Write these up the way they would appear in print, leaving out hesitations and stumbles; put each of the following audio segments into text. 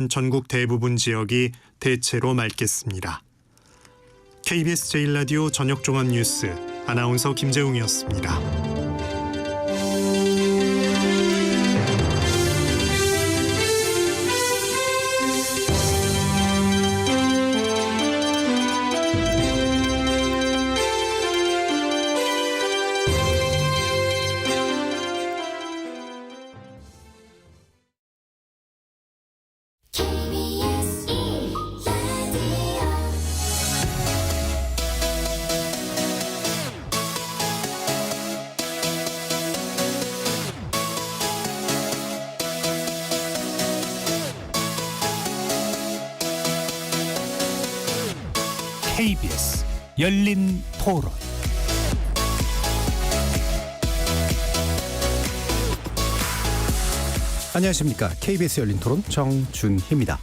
전국 대부분 지역이 대체로 맑겠습니다. KBS 제1라디오 저녁 종합 뉴스 아나운서 김재웅이었습니다. KBS 열린 토론. 안녕하십니까. KBS 열린 토론 정준희입니다.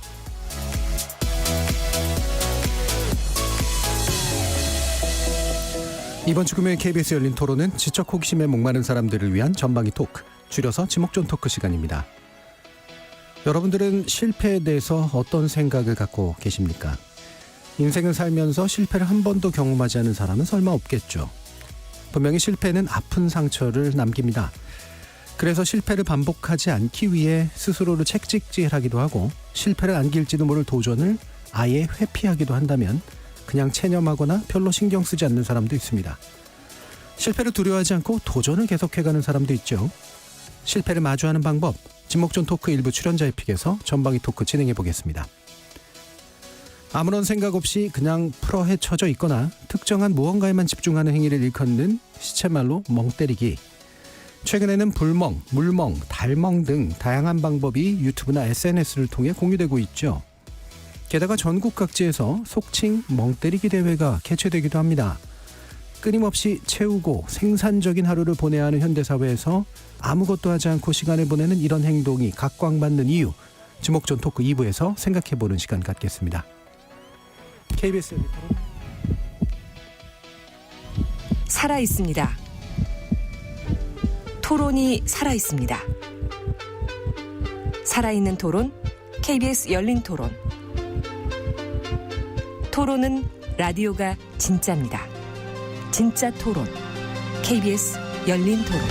이번 주 금요일 KBS 열린 토론은 지적 호기심에 목마른 사람들을 위한 전방위 토크, 줄여서 지목전 토크 시간입니다. 여러분들은 실패에 대해서 어떤 생각을 갖고 계십니까? 인생을 살면서 실패를 한 번도 경험하지 않은 사람은 설마 없겠죠. 분명히 실패는 아픈 상처를 남깁니다. 그래서 실패를 반복하지 않기 위해 스스로를 책찍질하기도 하고, 실패를 안길지도 모를 도전을 아예 회피하기도 한다면 그냥 체념하거나 별로 신경 쓰지 않는 사람도 있습니다. 실패를 두려워하지 않고 도전을 계속해가는 사람도 있죠. 실패를 마주하는 방법, 지목전 토크 일부 출연자의 픽에서 전방위 토크 진행해 보겠습니다. 아무런 생각 없이 그냥 풀어 헤쳐져 있거나 특정한 무언가에만 집중하는 행위를 일컫는 시체말로 멍때리기. 최근에는 불멍, 물멍, 달멍 등 다양한 방법이 유튜브나 SNS를 통해 공유되고 있죠. 게다가 전국 각지에서 속칭 멍때리기 대회가 개최되기도 합니다. 끊임없이 채우고 생산적인 하루를 보내야 하는 현대사회에서 아무것도 하지 않고 시간을 보내는 이런 행동이 각광받는 이유, 지목전 토크 2부에서 생각해보는 시간 갖겠습니다. KBS 살아있습니다. 토론이 살아있습니다. 살아있는 토론, KBS 열린 토론. 토론은 라디오가 진짜입니다. 진짜 토론, KBS 열린 토론.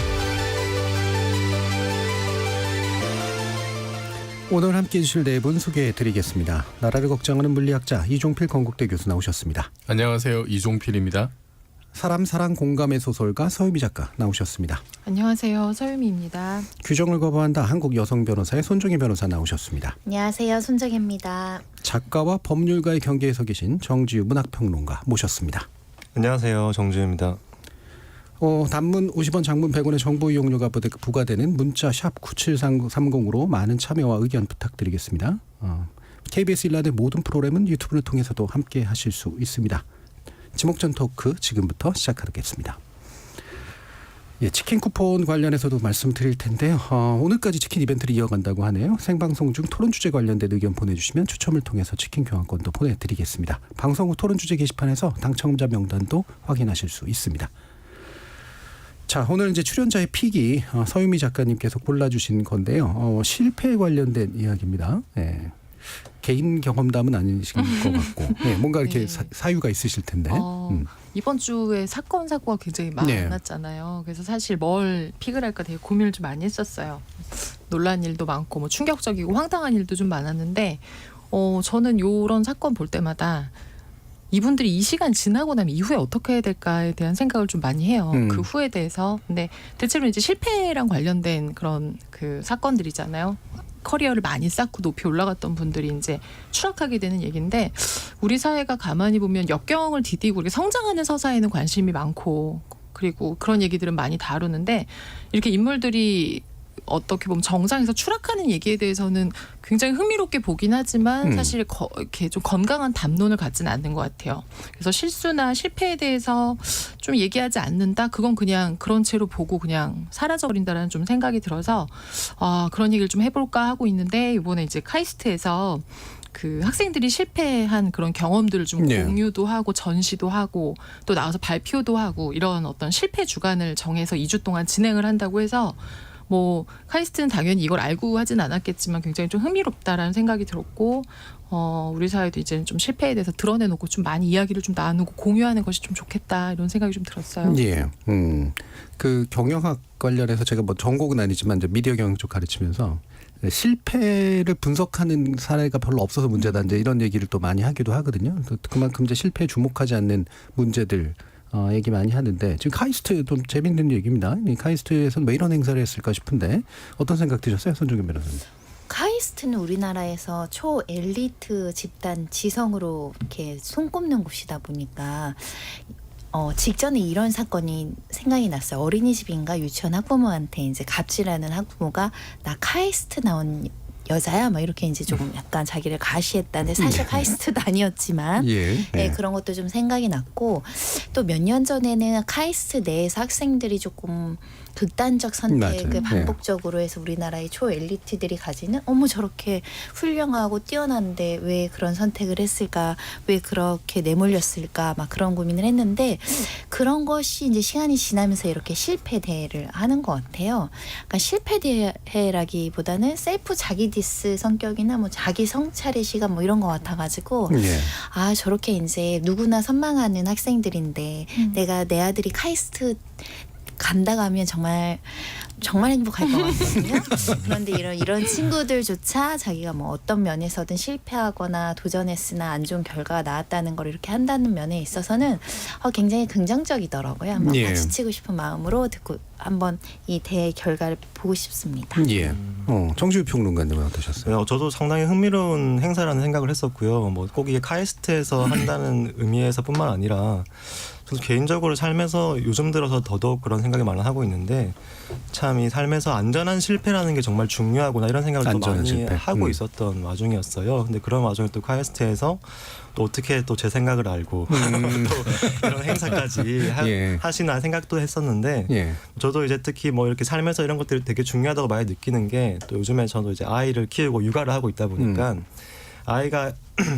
오늘 함께해 주실 네 분 소개해드리겠습니다. 나라를 걱정하는 물리학자 이종필 건국대 교수 나오셨습니다. 안녕하세요. 이종필입니다. 사람 사랑 공감의 소설가 서유미 작가 나오셨습니다. 안녕하세요. 서유미입니다. 규정을 거부한다 한국 여성 변호사의 손정혜 변호사 나오셨습니다. 안녕하세요. 손정혜입니다. 작가와 법률가의 경계에 서 계신 정지유 문학평론가 모셨습니다. 안녕하세요. 정지유입니다. 단문 50원, 장문 100원의 정보 이용료가 부과되는 문자 샵 9730으로 많은 참여와 의견 부탁드리겠습니다. KBS 일라드 모든 프로그램은 유튜브를 통해서도 함께 하실 수 있습니다. 지목전 토크 지금부터 시작하겠습니다. 치킨 쿠폰 관련해서도 말씀드릴 텐데요. 오늘까지 치킨 이벤트를 이어간다고 하네요. 생방송 중 토론 주제 관련된 의견 보내주시면 추첨을 통해서 치킨 교환권도 보내드리겠습니다. 방송 후 토론 주제 게시판에서 당첨자 명단도 확인하실 수 있습니다. 자, 오늘 이제 출연자의 픽이 서유미 작가님께서 골라주신 건데요. 실패에 관련된 이야기입니다. 네. 개인 경험담은 아니신 것 같고, 네, 뭔가 이렇게 네. 사유가 있으실 텐데. 이번 주에 사건사고가 굉장히 많았잖아요. 그래서 사실 뭘 픽을 할까 되게 고민을 좀 많이 했었어요. 놀란 일도 많고 뭐 충격적이고 황당한 일도 좀 많았는데 저는 이런 사건 볼 때마다 이분들이 이 시간 지나고 나면 이후에 어떻게 해야 될까에 대한 생각을 좀 많이 해요. 그 후에 대해서. 근데 대체로 이제 실패랑 관련된 그런 그 사건들이잖아요. 커리어를 많이 쌓고 높이 올라갔던 분들이 이제 추락하게 되는 얘기인데, 우리 사회가 가만히 보면 역경을 디디고 이렇게 성장하는 서사에는 관심이 많고, 그리고 그런 얘기들은 많이 다루는데, 이렇게 인물들이 어떻게 보면 정상에서 추락하는 얘기에 대해서는 굉장히 흥미롭게 보긴 하지만 사실 이렇게 좀 건강한 담론을 갖지는 않는 것 같아요. 그래서 실수나 실패에 대해서 좀 얘기하지 않는다? 그건 그냥 그런 채로 보고 그냥 사라져버린다라는 좀 생각이 들어서 그런 얘기를 좀 해볼까 하고 있는데, 이번에 이제 카이스트에서 그 학생들이 실패한 그런 경험들을 좀 공유도 하고 전시도 하고 또 나와서 발표도 하고 이런 어떤 실패 주간을 정해서 2주 동안 진행을 한다고 해서 뭐 카이스트는 당연히 이걸 알고 하진 않았겠지만 굉장히 좀 흥미롭다라는 생각이 들었고 우리 사회도 이제는 좀 실패에 대해서 드러내놓고 좀 많이 이야기를 좀 나누고 공유하는 것이 좀 좋겠다 이런 생각이 좀 들었어요. 예. 그 경영학 관련해서 제가 뭐 전공은 아니지만 이제 미디어 경영 쪽 가르치면서 실패를 분석하는 사례가 별로 없어서 문제다 이제 이런 얘기를 또 많이 하기도 하거든요. 그만큼 이제 실패에 주목하지 않는 문제들 얘기 많이 하는데 지금 카이스트 좀 재밌는 얘기입니다. 이 카이스트에서는 왜 이런 행사를 했을까 싶은데 어떤 생각 드셨어요, 손정현 변호사님? 카이스트는 우리나라에서 초 엘리트 집단 지성으로 이렇게 손꼽는 곳이다 보니까 직전에 이런 사건이 생각이 났어요. 어린이집인가 유치원 학부모한테 이제 갑질하는 학부모가 나 카이스트 나온 여자야 막 이렇게 이제 조금 약간 자기를 가시했다는데 사실 카이스트도 아니었지만 네, 그런 것도 좀 생각이 났고 또 몇 년 전에는 카이스트 내에서 학생들이 조금 극단적 선택을 반복적으로 해서 우리나라의 초엘리트들이 가지는 어머 저렇게 훌륭하고 뛰어난데 왜 그런 선택을 했을까 왜 그렇게 내몰렸을까 막 그런 고민을 했는데 그런 것이 이제 시간이 지나면서 이렇게 실패 대회를 하는 것 같아요. 그러니까 실패 대회라기보다는 셀프 자기 디스 성격이나 뭐 자기 성찰의 시간 뭐 이런 것 같아가지고 아 저렇게 이제 누구나 선망하는 학생들인데 내가 내 아들이 카이스트 간다 가면 정말 행복할 것 같거든요. 그런데 이런 친구들조차 자기가 뭐 어떤 면에서든 실패하거나 도전했으나 안 좋은 결과가 나왔다는 걸 이렇게 한다는 면에 있어서는 굉장히 긍정적이더라고요. 한번 같이 치고 싶은 마음으로 듣고 한번 이 대회 결과를 보고 싶습니다. 예. 정주유 평론가님은 어떠셨어요? 저도 상당히 흥미로운 행사라는 생각을 했었고요. 뭐 꼭 이게 카이스트에서 한다는 의미에서뿐만 아니라 저도 개인적으로 삶에서 요즘 들어서 더더욱 그런 생각이 많이 하고 있는데 참 이 삶에서 안전한 실패라는 게 정말 중요하구나 이런 생각을 또 많이 실패. 하고 있었던 와중이었어요. 근데 그런 와중에 또 카이스트에서 또 어떻게 또 제 생각을 알고 또 이런 행사까지 하시나 생각도 했었는데 저도 이제 특히 뭐 이렇게 삶에서 이런 것들이 되게 중요하다고 많이 느끼는 게 또 요즘에 저도 이제 아이를 키우고 육아를 하고 있다 보니까 아이가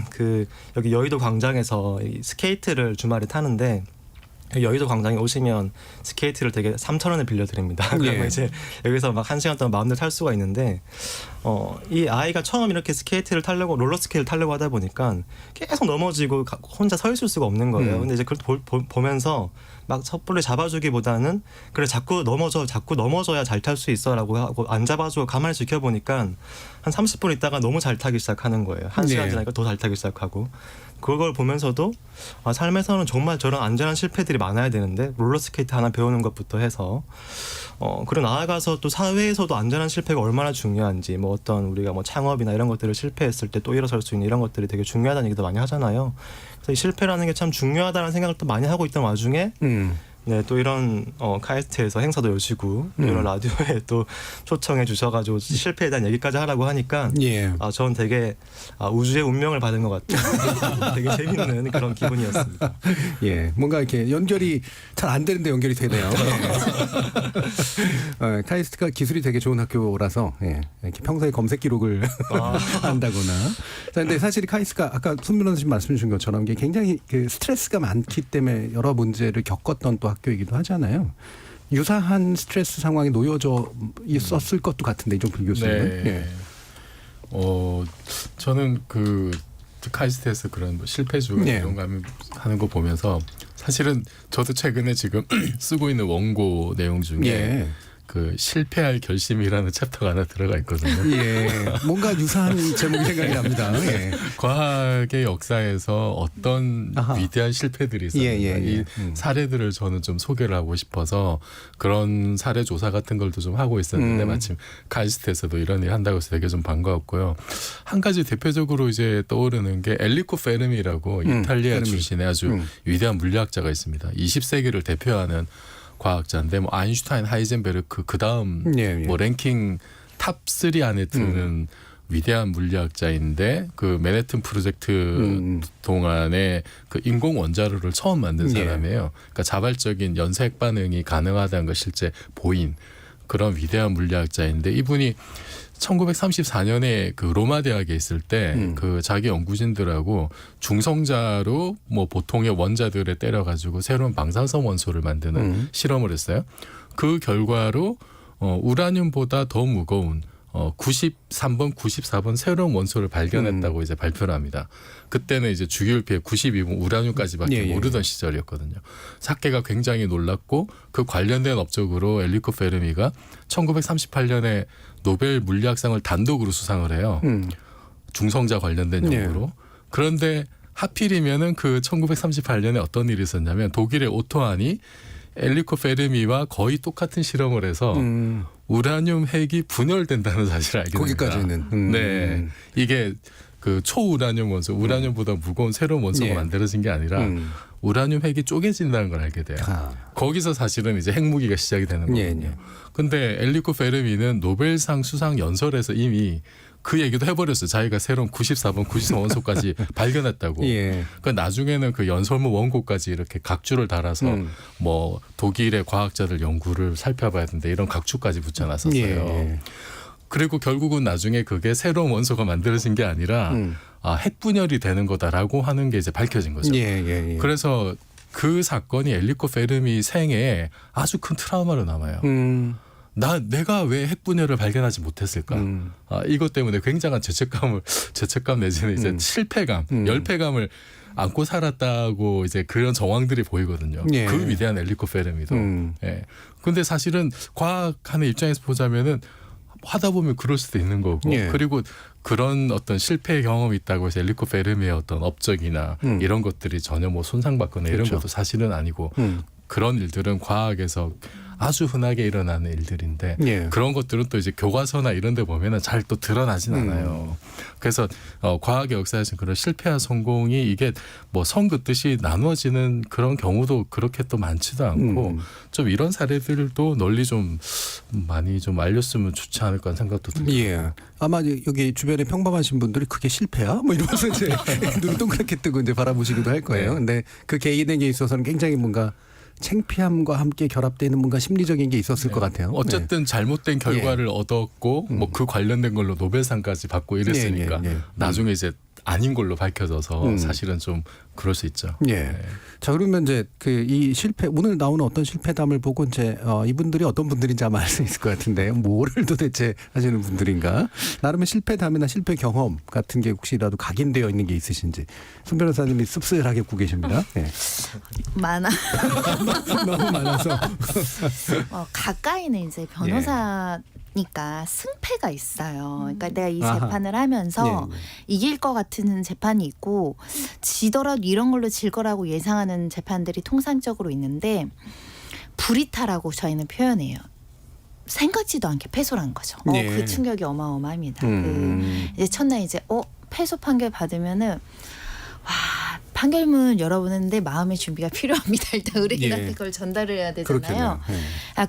그 여기 여의도 광장에서 이 스케이트를 주말에 타는데 여의도 광장에 오시면 스케이트를 되게 3,000원에 빌려드립니다. 그러면 이제 여기서 막 1시간 동안 마음대로 탈 수가 있는데 이 아이가 처음 이렇게 스케이트를 타려고 롤러스케이트를 타려고 하다 보니까 계속 넘어지고 혼자 서 있을 수가 없는 거예요. 근데 이제 그걸 보면서 막 섣불리 잡아주기보다는 그래 자꾸 넘어져야 잘 탈 수 있어라고 하고 안 잡아주고 가만히 지켜보니까 한 30분 있다가 너무 잘 타기 시작하는 거예요. 1시간 지나니까 더 잘 타기 시작하고 그걸 보면서도 삶에서는 정말 저런 안전한 실패들이 많아야 되는데 롤러스케이트 하나 배우는 것부터 해서 그리고 나아가서 또 사회에서도 안전한 실패가 얼마나 중요한지 뭐 어떤 우리가 뭐 창업이나 이런 것들을 실패했을 때 또 일어설 수 있는 이런 것들이 되게 중요하다는 얘기도 많이 하잖아요. 그래서 이 실패라는 게 참 중요하다는 생각을 또 많이 하고 있던 와중에 네, 또 이런 카이스트에서 행사도 여시고 이런 라디오에 또 초청해 주셔가지고 실패에 대한 얘기까지 하라고 하니까 전 되게 우주의 운명을 받은 것 같아요. 되게 재밌는 그런 기분이었습니다. 뭔가 이렇게 연결이 잘 안 되는데 연결이 되네요. 카이스트가 기술이 되게 좋은 학교라서 이렇게 평소에 검색 기록을 한다거나. 근데 사실 카이스트가 아까 손 변호사님 말씀 주신 것처럼 이게 굉장히 그 스트레스가 많기 때문에 여러 문제를 겪었던 또 학교이기도 하잖아요. 유사한 스트레스 상황에 놓여져 있었을 것도 같은데 이종필 교수님은. 저는 그 카이스트에서 그런 뭐 실패주 이런 거 하는 거 보면서 사실은 저도 최근에 지금 쓰고 있는 원고 내용 중에 그 실패할 결심이라는 챕터가 하나 들어가 있거든요. 뭔가 유사한 제목이 생각이 납니다. 과학의 역사에서 어떤 위대한 실패들이 있었는가 이 사례들을 저는 좀 소개를 하고 싶어서 그런 사례 조사 같은 걸도 좀 하고 있었는데 마침 카이스트에서도 이런 일 한다고 해서 되게 좀 반가웠고요. 한 가지 대표적으로 이제 떠오르는 게 엘리코 페르미라고 이탈리아 출신의 아주 위대한 물리학자가 있습니다. 20세기를 대표하는 과학자인데 뭐 아인슈타인, 하이젠베르크 그다음 뭐 랭킹 탑 3 안에 드는 위대한 물리학자인데 그 맨해튼 프로젝트 동안에 그 인공 원자로를 처음 만든 사람이에요. 그러니까 자발적인 연쇄핵 반응이 가능하다는 걸 실제 보인 그런 위대한 물리학자인데 이분이 1934년에 그 로마 대학에 있을 때 그 자기 연구진들하고 중성자로 뭐 보통의 원자들에 때려가지고 새로운 방사선 원소를 만드는 실험을 했어요. 그 결과로 우라늄보다 더 무거운 93번, 94번 새로운 원소를 발견했다고 이제 발표를 합니다. 그때는 이제 주기율표에 92번 우라늄까지밖에 모르던 시절이었거든요. 사케가 굉장히 놀랐고 그 관련된 업적으로 엘리코 페르미가 1938년에 노벨 물리학상을 단독으로 수상을 해요. 중성자 관련된 연구로. 그런데 하필이면은 그 1938년에 어떤 일이 있었냐면 독일의 오토안이 엘리코 페르미와 거의 똑같은 실험을 해서 우라늄 핵이 분열된다는 사실을 알게 됩니다. 거기까지는. 네, 이게 그 초우라늄 원소, 우라늄보다 무거운 새로운 원소가 만들어진 게 아니라 우라늄 핵이 쪼개진다는 걸 알게 돼요. 거기서 사실은 이제 핵무기가 시작이 되는 거거든요. 근데 엘리코 페르미는 노벨상 수상 연설에서 이미 그 얘기도 해버렸어요. 자기가 새로운 94번, 93번 원소까지 발견했다고. 그 나중에는 그 연설문 원고까지 이렇게 각주를 달아서 뭐 독일의 과학자들 연구를 살펴봐야 된다 이런 각주까지 붙여놨었어요. 그리고 결국은 나중에 그게 새로운 원소가 만들어진 게 아니라 핵 분열이 되는 거다라고 하는 게 이제 밝혀진 거죠. 그래서 그 사건이 엘리코 페르미 생애에 아주 큰 트라우마로 남아요. 내가 왜 핵분열을 발견하지 못했을까? 이것 때문에 굉장한 죄책감 내지는 이제 실패감, 열패감을 안고 살았다고 이제 그런 정황들이 보이거든요. 그 위대한 엘리코 페르미도. 근데 사실은 과학하는 입장에서 보자면은 하다 보면 그럴 수도 있는 거고. 그리고 그런 어떤 실패 경험이 있다고 해서 엘리코 페르미의 어떤 업적이나 이런 것들이 전혀 뭐 손상받거나 이런 것도 사실은 아니고 그런 일들은 과학에서 아주 흔하게 일어나는 일들인데 그런 것들은 또 이제 교과서나 이런 데 보면은 잘 또 드러나진 않아요. 그래서 과학의 역사에서 그런 실패와 성공이 이게 뭐 선 긋듯이 나누어지는 그런 경우도 그렇게 또 많지도 않고 좀 이런 사례들도 널리 좀 많이 좀 알렸으면 좋지 않을까 하는 생각도 듭니다. 아마 여기 주변에 평범하신 분들이 그게 실패야? 뭐 이러면서 이제 눈을 동그랗게 뜨고 이제 바라보시기도 할 거예요. 근데 그 개인에게 있어서는 굉장히 뭔가 창피함과 함께 결합되는 뭔가 심리적인 게 있었을 것 같아요. 어쨌든 잘못된 결과를 얻었고 뭐 그 관련된 걸로 노벨상까지 받고 이랬으니까 나중에 이제 아닌 걸로 밝혀져서 사실은 좀 그럴 수 있죠. 자, 그러면 이제 그 이 실패 오늘 나오는 어떤 실패담을 보고 이제 이분들이 어떤 분들인지 아마 알 수 있을 것 같은데 뭐를 도대체 하시는 분들인가? 나름의 실패담이나 실패 경험 같은 게 혹시라도 각인되어 있는 게 있으신지. 손 변호사님이 씁쓸하게 웃고 계십니다. 많아. 너무 많아서. 가까이는 이제 변호사니까 승패가 있어요. 그러니까 내가 이 재판을 하면서 이길 것 같은 재판이 있고 지더라도 이런 걸로 질 거라고 예상하는 재판들이 통상적으로 있는데 불이탈하고 저희는 표현해요. 생각지도 않게 패소를 한 거죠. 그 충격이 어마어마합니다. 이제 첫날 이제 패소 판결 받으면은 와 판결문 열어보는데 마음의 준비가 필요합니다. 일단 의뢰인한테 그걸 전달을 해야 되잖아요.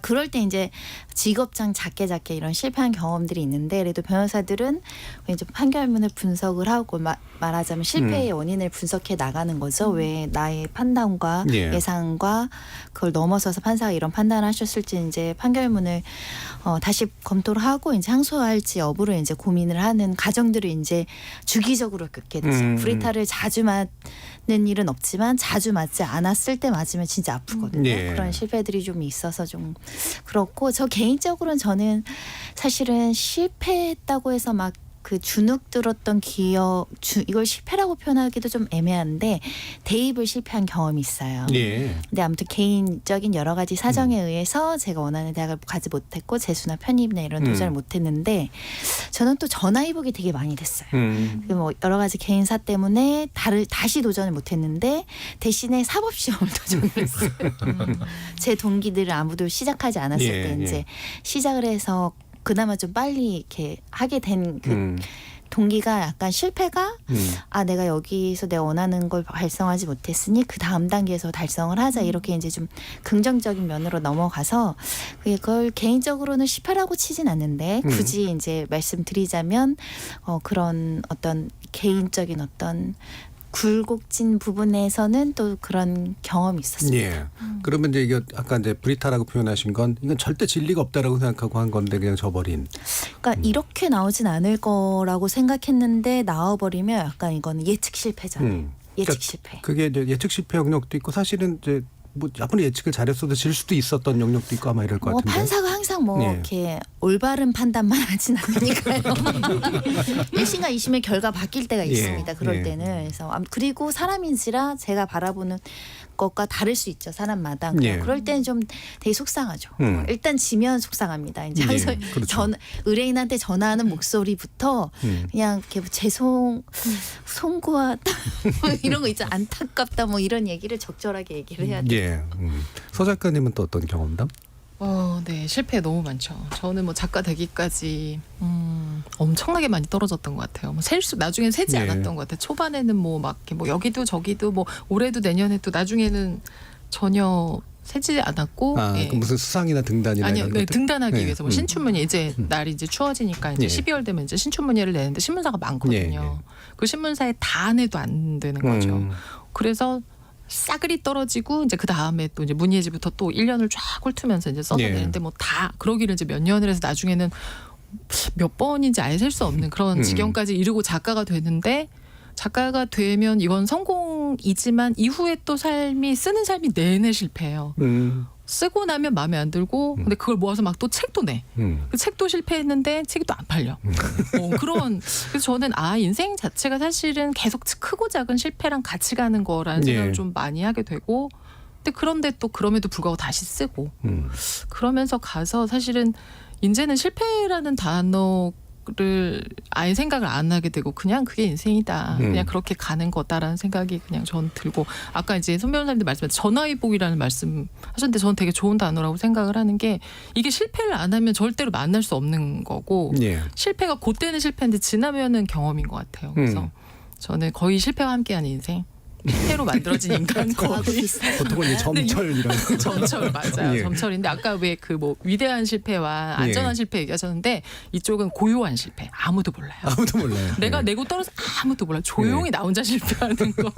그럴 때 이제 직업장 작게 이런 실패한 경험들이 있는데 그래도 변호사들은 이제 판결문을 분석을 하고 말하자면 실패의 원인을 분석해 나가는 거죠. 왜 나의 판단과 예상과 그걸 넘어서서 판사가 이런 판단을 하셨을지 이제 판결문을 다시 검토를 하고 이제 항소할지 여부를 이제 고민을 하는 과정들을 이제 주기적으로 겪게 되죠. 불이탈을 자주 맞는 일은 없지만 자주 맞지 않았을 때 맞으면 진짜 아프거든요. 그런 실패들이 좀 있어서 좀 그렇고 저 개인적으로는 저는 사실은 실패했다고 해서 막 그 주눅 들었던 이걸 실패라고 표현하기도 좀 애매한데 대입을 실패한 경험이 있어요. 근데 아무튼 개인적인 여러 가지 사정에 의해서 제가 원하는 대학을 가지 못했고 재수나 편입이나 이런 도전을 못했는데 저는 또 전화위복이 되게 많이 됐어요. 뭐 여러 가지 개인사 때문에 다시 도전을 못했는데 대신에 사법시험을 도전을 했어요. 제 동기들은 아무도 시작하지 않았을 때 이제 시작을 해서 그나마 좀 빨리 이렇게 하게 된 그 동기가 약간 실패가 내가 여기서 내가 원하는 걸 달성하지 못했으니 그 다음 단계에서 달성을 하자 이렇게 이제 좀 긍정적인 면으로 넘어가서 그걸 개인적으로는 실패라고 치진 않는데 굳이 이제 말씀드리자면 그런 어떤 개인적인 어떤 굴곡진 부분에서는 또 그런 경험이 있었습니다. 그러면 이제 이게 아까 이제 불이탈하고 표현하신 건 이건 절대 진리가 없다라고 생각하고 한 건데 그냥 져버린. 그러니까 이렇게 나오진 않을 거라고 생각했는데 나와버리면 약간 이건 예측 실패잖아요. 예측 실패. 그게 이제 예측 실패 영역도 있고 사실은 이제 뭐 아무리 예측을 잘했어도 질 수도 있었던 영역도 있고 아마 이럴 것 같은데. 판사가 항상 뭐 예. 이렇게 올바른 판단만 하진 않으니까요. 1심과 2심의 결과 바뀔 때가 있습니다. 그럴 예. 때는. 그래서 그리고 사람인지라 제가 바라보는 것과 다를 수 있죠. 사람마다. 예. 그럴 때는 좀 되게 속상하죠. 일단 지면 속상합니다. 이제 항상 그렇죠. 의뢰인한테 전화하는 목소리부터 그냥 이렇게 송구하다 뭐 이런 거 있죠. 안타깝다 뭐 이런 얘기를 적절하게 얘기를 해야 돼요. 예. 서 작가님은 또 어떤 경험담? 네, 실패 너무 많죠. 저는 뭐 작가 되기까지 엄청나게 많이 떨어졌던 것 같아요. 뭐 나중엔 세지 예. 않았던 것 같아요. 초반에는 뭐 막 뭐 여기도 저기도 뭐 올해도 내년에도 나중에는 전혀 세지 않았고. 그 무슨 수상이나 등단이나 아니요, 이런 네, 것들? 등단하기 위해서 뭐 신춘문예 이제 날이 이제 추워지니까 이제 예. 12월 되면 이제 신춘문예를 내는데 신문사가 많거든요. 그 신문사에 다 내도 안 되는 거죠. 그래서 싸그리 떨어지고 이제 그 다음에 또 이제 문예지부터 또 1년을 쫙 훑으면서 이제 써서 내는데 뭐 다 그러기를 이제 몇 년을 해서 나중에는 몇 번인지 아예 셀 수 없는 그런 지경까지 이르고 작가가 되는데 작가가 되면 이건 성공이지만 이후에 또 쓰는 삶이 내내 실패해요. 쓰고 나면 마음에 안 들고 근데 그걸 모아서 막 또 책도 내. 그 책도 실패했는데 책이 또 안 팔려. 그래서 저는 인생 자체가 사실은 계속 크고 작은 실패랑 같이 가는 거라는 생각을 좀 많이 하게 되고 근데 그런데 또 그럼에도 불구하고 다시 쓰고 그러면서 가서 사실은 이제는 실패라는 단어를 아예 생각을 안 하게 되고 그냥 그게 인생이다. 그냥 그렇게 가는 거다라는 생각이 그냥 전 들고 아까 이제 손 변호사님도 말씀하신 전화위복이라는 말씀 하셨는데 저는 되게 좋은 단어라고 생각을 하는 게 이게 실패를 안 하면 절대로 만날 수 없는 거고 실패가 그때는 실패인데 지나면은 경험인 것 같아요. 그래서 저는 거의 실패와 함께하는 인생. 실패로 만들어진 인간 거의 보통은 이제 점철이라는 점철 맞아요. 예. 점철인데 아까 왜 그 뭐 위대한 실패와 안전한 실패 얘기하셨는데 이쪽은 고요한 실패 아무도 몰라요. 아무도 몰라요. 내가 내고 떨어서 아무도 몰라요. 조용히 나 혼자 실패하는 거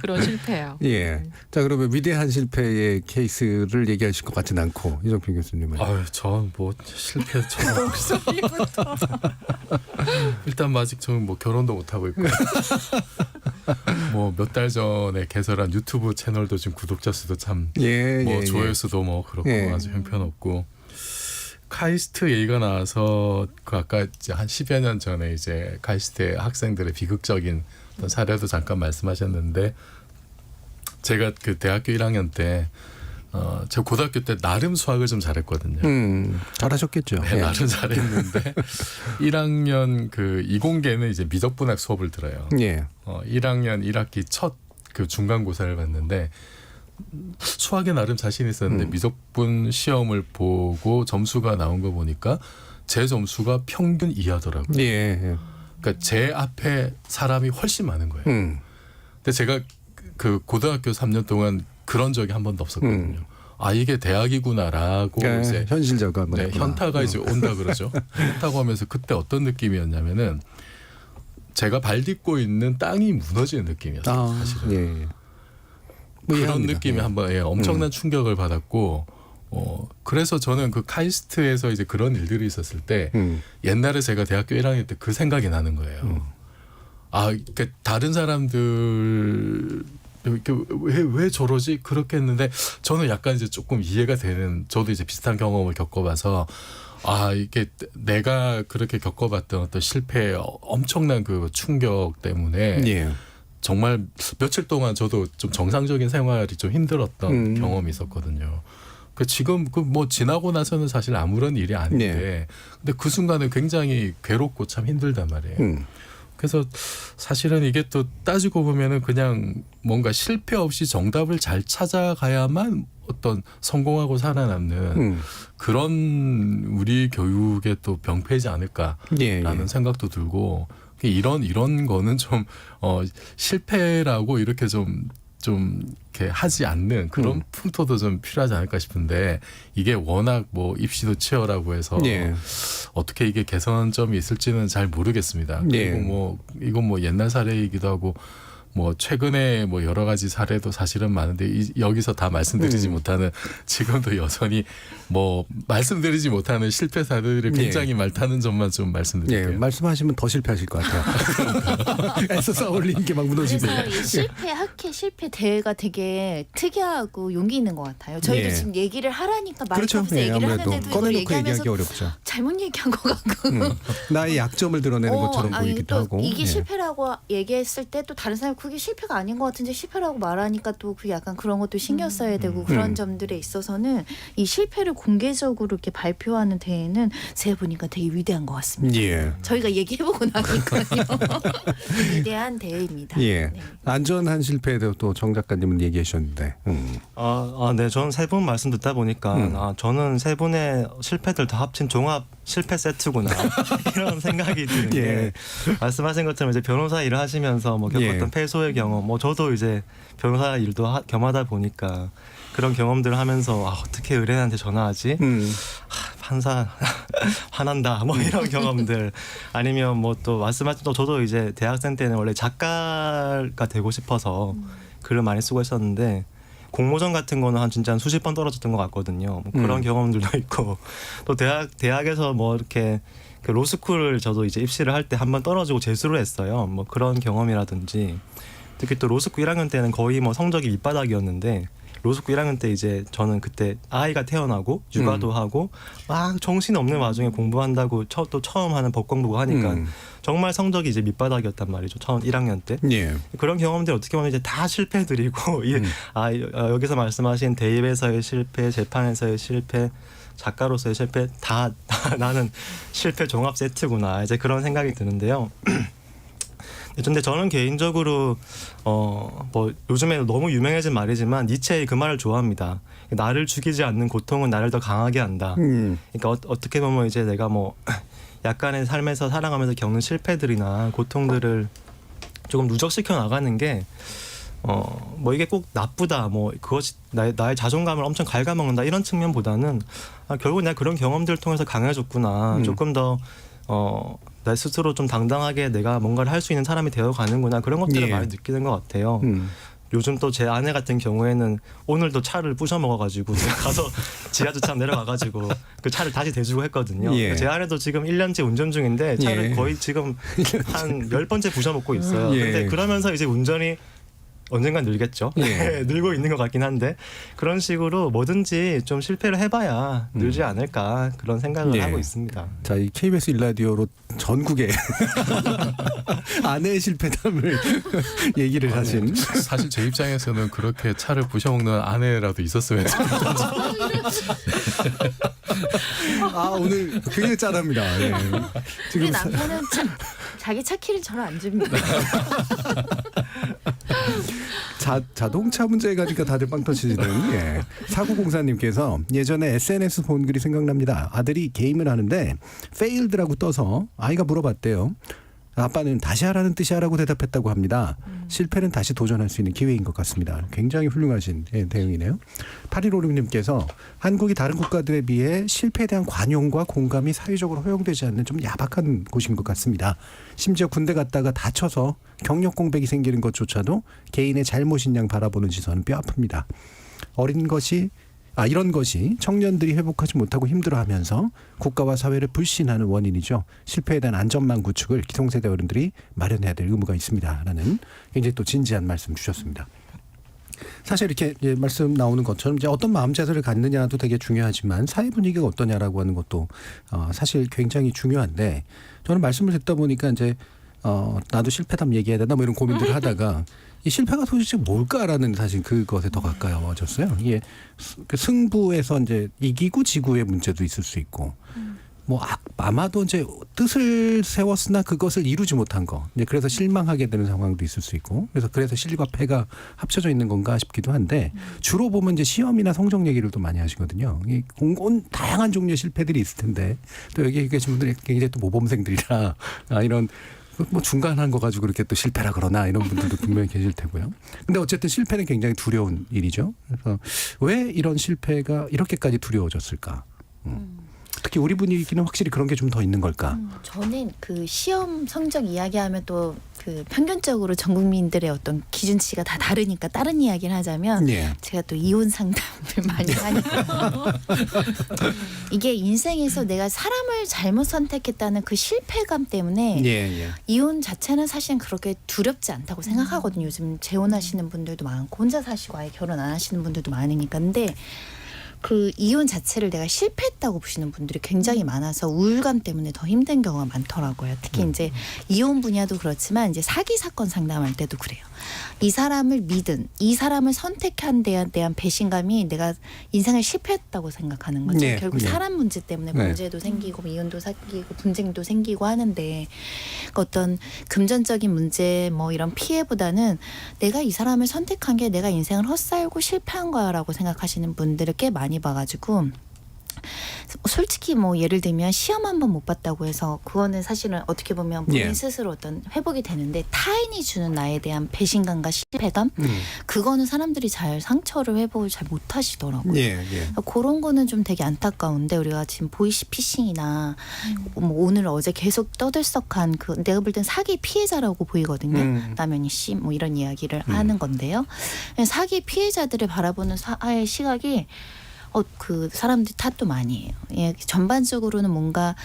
그런 실패예요. 예. 자 그러면 위대한 실패의 케이스를 얘기하실 것 같진 않고 이정필 교수님은. 전 뭐 실패 처음 목소리부터 일단 아직 저는 뭐 결혼도 못 하고 있고 뭐 몇 달 전에 개설한 유튜브 채널도 지금 구독자 수도 참 조회수도 뭐 그렇고 아주 형편없고 카이스트 얘기가 나와서 그 아까 이제 한 10여 년 전에 이제 카이스트의 학생들의 비극적인 어떤 사례도 잠깐 말씀하셨는데 제가 그 대학교 1학년 때 제가 고등학교 때 나름 수학을 좀 잘했거든요. 잘하셨겠죠. 네, 나름 잘했는데 1학년 그 이공계는 이제 미적분학 수업을 들어요. 1학년 1학기 첫 그 중간고사를 봤는데 수학에 나름 자신 있었는데 미적분 시험을 보고 점수가 나온 거 보니까 제 점수가 평균 이하더라고요. 그러니까 제 앞에 사람이 훨씬 많은 거예요. 근데 제가 그 고등학교 3년 동안 그런 적이 한 번도 없었거든요. 이게 대학이구나라고 이제 현실적인 현타가 이제 온다 그러죠. 현타가 오면서 그때 어떤 느낌이었냐면은 제가 발 딛고 있는 땅이 무너지는 느낌이었어요. 사실은. 그런 느낌이 한번 엄청난 충격을 받았고 그래서 저는 그 카이스트에서 이제 그런 일들이 있었을 때 옛날에 제가 대학교 1학년 때 그 생각이 나는 거예요. 그러니까 다른 사람들 왜 저러지 그렇게 했는데 저는 약간 이제 조금 이해가 되는 저도 이제 비슷한 경험을 겪어봐서 이게 내가 그렇게 겪어봤던 어떤 실패의 엄청난 그 충격 때문에 정말 며칠 동안 저도 좀 정상적인 생활이 좀 힘들었던 경험이 있었거든요. 지금 그 뭐 지나고 나서는 사실 아무런 일이 아닌데 근데 그 순간은 굉장히 괴롭고 참 힘들단 말이에요. 그래서 사실은 이게 또 따지고 보면은 그냥 뭔가 실패 없이 정답을 잘 찾아가야만 어떤 성공하고 살아남는 그런 우리 교육의 또 병폐지 않을까라는 생각도 들고 이런 거는 좀 실패라고 이렇게 좀 이렇게 하지 않는 그런 풍토도 좀 필요하지 않을까 싶은데 이게 워낙 뭐 입시도 치열하고 해서 어떻게 이게 개선점이 있을지는 잘 모르겠습니다. 그리고 뭐 이건 뭐 옛날 사례이기도 하고 뭐 최근에 뭐 여러 가지 사례도 사실은 많은데 여기서 다 말씀드리지 못하는 지금도 여전히 뭐 말씀드리지 못하는 실패 사례들이 굉장히 많다는 점만 좀 말씀드릴게요. 말씀하시면 더 실패하실 것 같아요. 애써 쌓아올린 게 막 무너지고. 그래서 이 실패 학회 실패 대회가 되게 특이하고 용기 있는 것 같아요. 저희도 지금 얘기를 하라니까 말이 없어서 얘기를 하는데도 꺼내놓고 얘기하기 어렵죠. 잘못 얘기한 것 같고 나의 약점을 드러내는 것처럼 보이기도 하고. 이게 실패라고 얘기했을 때 또 다른 사람이 그게 실패가 아닌 것 같은데 실패라고 말하니까 또 그 약간 그런 것도 신경 써야 되고 그런 점들에 있어서는 이 실패를 공개적으로 이렇게 발표하는 대회는 제가 보니까 되게 위대한 것 같습니다. 저희가 얘기해보고 나니까요. 위대한 대회입니다. 네. 안전한 실패에도 또 정 작가님은 얘기해 주셨는데. 네. 저는 세 분 말씀 듣다 보니까 저는 세 분의 실패들 다 합친 종합 실패 세트구나 이런 생각이 드는 게 말씀하신 것처럼 이제 변호사 일을 하시면서 뭐 겪었던 패소의 경험, 뭐 저도 이제 변호사 일도 겸하다 보니까 그런 경험들을 하면서 어떻게 의뢰인한테 전화하지? 판사 화난다 뭐 이런 경험들 아니면 뭐 또 말씀하신 또 저도 이제 대학생 때는 원래 작가가 되고 싶어서 글을 많이 쓰고 있었는데 공모전 같은 거는 한 진짜 수십 번 떨어졌던 것 같거든요. 뭐 그런 경험들도 있고 또 대학에서 뭐 이렇게 그 로스쿨을 저도 이제 입시를 할 때 한 번 떨어지고 재수를 했어요. 뭐 그런 경험이라든지 특히 또 로스쿨 1학년 때는 거의 뭐 성적이 밑바닥이었는데 로스쿨 1학년 때 이제 저는 그때 아이가 태어나고 육아도 하고 막 정신 없는 와중에 공부한다고 또 처음 하는 법 공부고 하니까 정말 성적이 이제 밑바닥이었단 말이죠. 처음 1학년 때. 그런 경험들 어떻게 보면 이제 다 실패들이고 여기서 말씀하신 대입에서의 실패, 재판에서의 실패, 작가로서의 실패 다 나는 실패 종합 세트구나. 이제 그런 생각이 드는데요. 근데 저는 개인적으로 뭐 요즘에 너무 유명해진 말이지만 니체의 그 말을 좋아합니다. 나를 죽이지 않는 고통은 나를 더 강하게 한다. 그러니까 어떻게 보면 이제 내가 뭐 약간의 삶에서 살아가면서 겪는 실패들이나 고통들을 조금 누적시켜 나가는 게 뭐 이게 꼭 나쁘다, 뭐 그것이 나의 자존감을 엄청 갉아먹는다 이런 측면보다는 결국 내가 그런 경험들을 통해서 강해졌구나. 조금 더 내 스스로 좀 당당하게 내가 뭔가를 할 수 있는 사람이 되어가는구나 그런 것들을 많이 느끼는 것 같아요. 요즘 또 제 아내 같은 경우에는 오늘도 차를 부셔 먹어가지고 제가 가서 지하주차 내려가가지고 그 차를 다시 대주고 했거든요. 제 아내도 지금 1년째 운전 중인데 차를 거의 지금 한 10번째 부셔 먹고 있어요. 근데 그러면서 이제 운전이 언젠간 늘겠죠. 늘고 있는 것 같긴 한데 그런 식으로 뭐든지 좀 실패를 해봐야 늘지 않을까 그런 생각을 하고 있습니다. 자, 이 KBS 1라디오로 전국에 아내의 실패담을 얘기를 하신. 사실 제 입장에서는 그렇게 차를 부셔먹는 아내라도 있었으면 좋겠다. 오늘 굉장히 짠합니다. 우리 남편은 자기 차 키를 저를 안 줍니다. 자동차 문제에 가니까 다들 빵 터지시는 사구공사님께서 예전에 SNS 본 글이 생각납니다. 아들이 게임을 하는데 failed라고 떠서 아이가 물어봤대요. 아빠는 다시 하라는 뜻이 하라고 대답했다고 합니다. 실패는 다시 도전할 수 있는 기회인 것 같습니다. 굉장히 훌륭하신 대응이네요. 8156님께서 한국이 다른 국가들에 비해 실패에 대한 관용과 공감이 사회적으로 허용되지 않는 좀 야박한 곳인 것 같습니다. 심지어 군대 갔다가 다쳐서 경력 공백이 생기는 것조차도 개인의 잘못인 양 바라보는 시선은 뼈 아픕니다. 이런 것이 청년들이 회복하지 못하고 힘들어하면서 국가와 사회를 불신하는 원인이죠. 실패에 대한 안전망 구축을 기성세대 어른들이 마련해야 될 의무가 있습니다. 라는 굉장히 또 진지한 말씀 주셨습니다. 사실 이렇게 말씀 나오는 것처럼 이제 어떤 마음 자세를 갖느냐도 되게 중요하지만 사회 분위기가 어떠냐라고 하는 것도 사실 굉장히 중요한데 저는 말씀을 듣다 보니까 이제 나도 실패담 얘기해야 되나 뭐 이런 고민들을 하다가 이 실패가 도대체 뭘까라는 사실 그것에 더 가까워졌어요. 이게 승부에서 이제 이기고 지구의 문제도 있을 수 있고, 뭐 아마도 이제 뜻을 세웠으나 그것을 이루지 못한 거, 이제 그래서 실망하게 되는 상황도 있을 수 있고, 그래서 실과 패가 합쳐져 있는 건가 싶기도 한데 주로 보면 이제 시험이나 성적 얘기를 또 많이 하시거든요. 온 다양한 종류의 실패들이 있을 텐데 또 여기 계신 분들이 굉장히 또 모범생들이라 이런. 뭐 중간한 거 가지고 그렇게 또 실패라 그러나 이런 분들도 분명히 계실 테고요. 근데 어쨌든 실패는 굉장히 두려운 일이죠. 그래서 왜 이런 실패가 이렇게까지 두려워졌을까? 특히 우리 분위기는 확실히 그런 게 좀 더 있는 걸까? 저는 그 시험 성적 이야기하면 또 그 평균적으로 전 국민들의 어떤 기준치가 다 다르니까 다른 이야기를 하자면 예. 제가 또 이혼 상담을 많이 하니까 이게 인생에서 내가 사람을 잘못 선택했다는 그 실패감 때문에 이혼 자체는 사실은 그렇게 두렵지 않다고 생각하거든요. 요즘 재혼하시는 분들도 많고 혼자 사시고 아예 결혼 안 하시는 분들도 많으니까. 근데 그 이혼 자체를 내가 실패했다고 보시는 분들이 굉장히 많아서 우울감 때문에 더 힘든 경우가 많더라고요. 특히 이제 이혼 분야도 그렇지만 이제 사기 사건 상담할 때도 그래요. 이 사람을 믿은, 이 사람을 선택한 데에 대한 배신감이 내가 인생을 실패했다고 생각하는 거죠. 결국 사람 문제 때문에 문제도 생기고 이혼도 생기고 분쟁도 생기고 하는데 어떤 금전적인 문제 뭐 이런 피해보다는 내가 이 사람을 선택한 게 내가 인생을 헛살고 실패한 거야라고 생각하시는 분들을 꽤 많이 봐가지고 솔직히 뭐 예를 들면 시험 한 번 못 봤다고 해서 그거는 사실은 어떻게 보면 본인 스스로 어떤 회복이 되는데 타인이 주는 나에 대한 배신감과 실패감 그거는 사람들이 잘 상처를 회복을 잘 못하시더라고요. 그런 거는 좀 되게 안타까운데 우리가 지금 보이시피싱이나 뭐 오늘 어제 계속 떠들썩한 그 내가 볼 땐 사기 피해자라고 보이거든요. 남현희 씨 뭐 이런 이야기를 하는 건데요. 사기 피해자들을 바라보는 사회의 시각이 그 사람들 탓도 많이 해요. 예, 전반적으로는 뭔가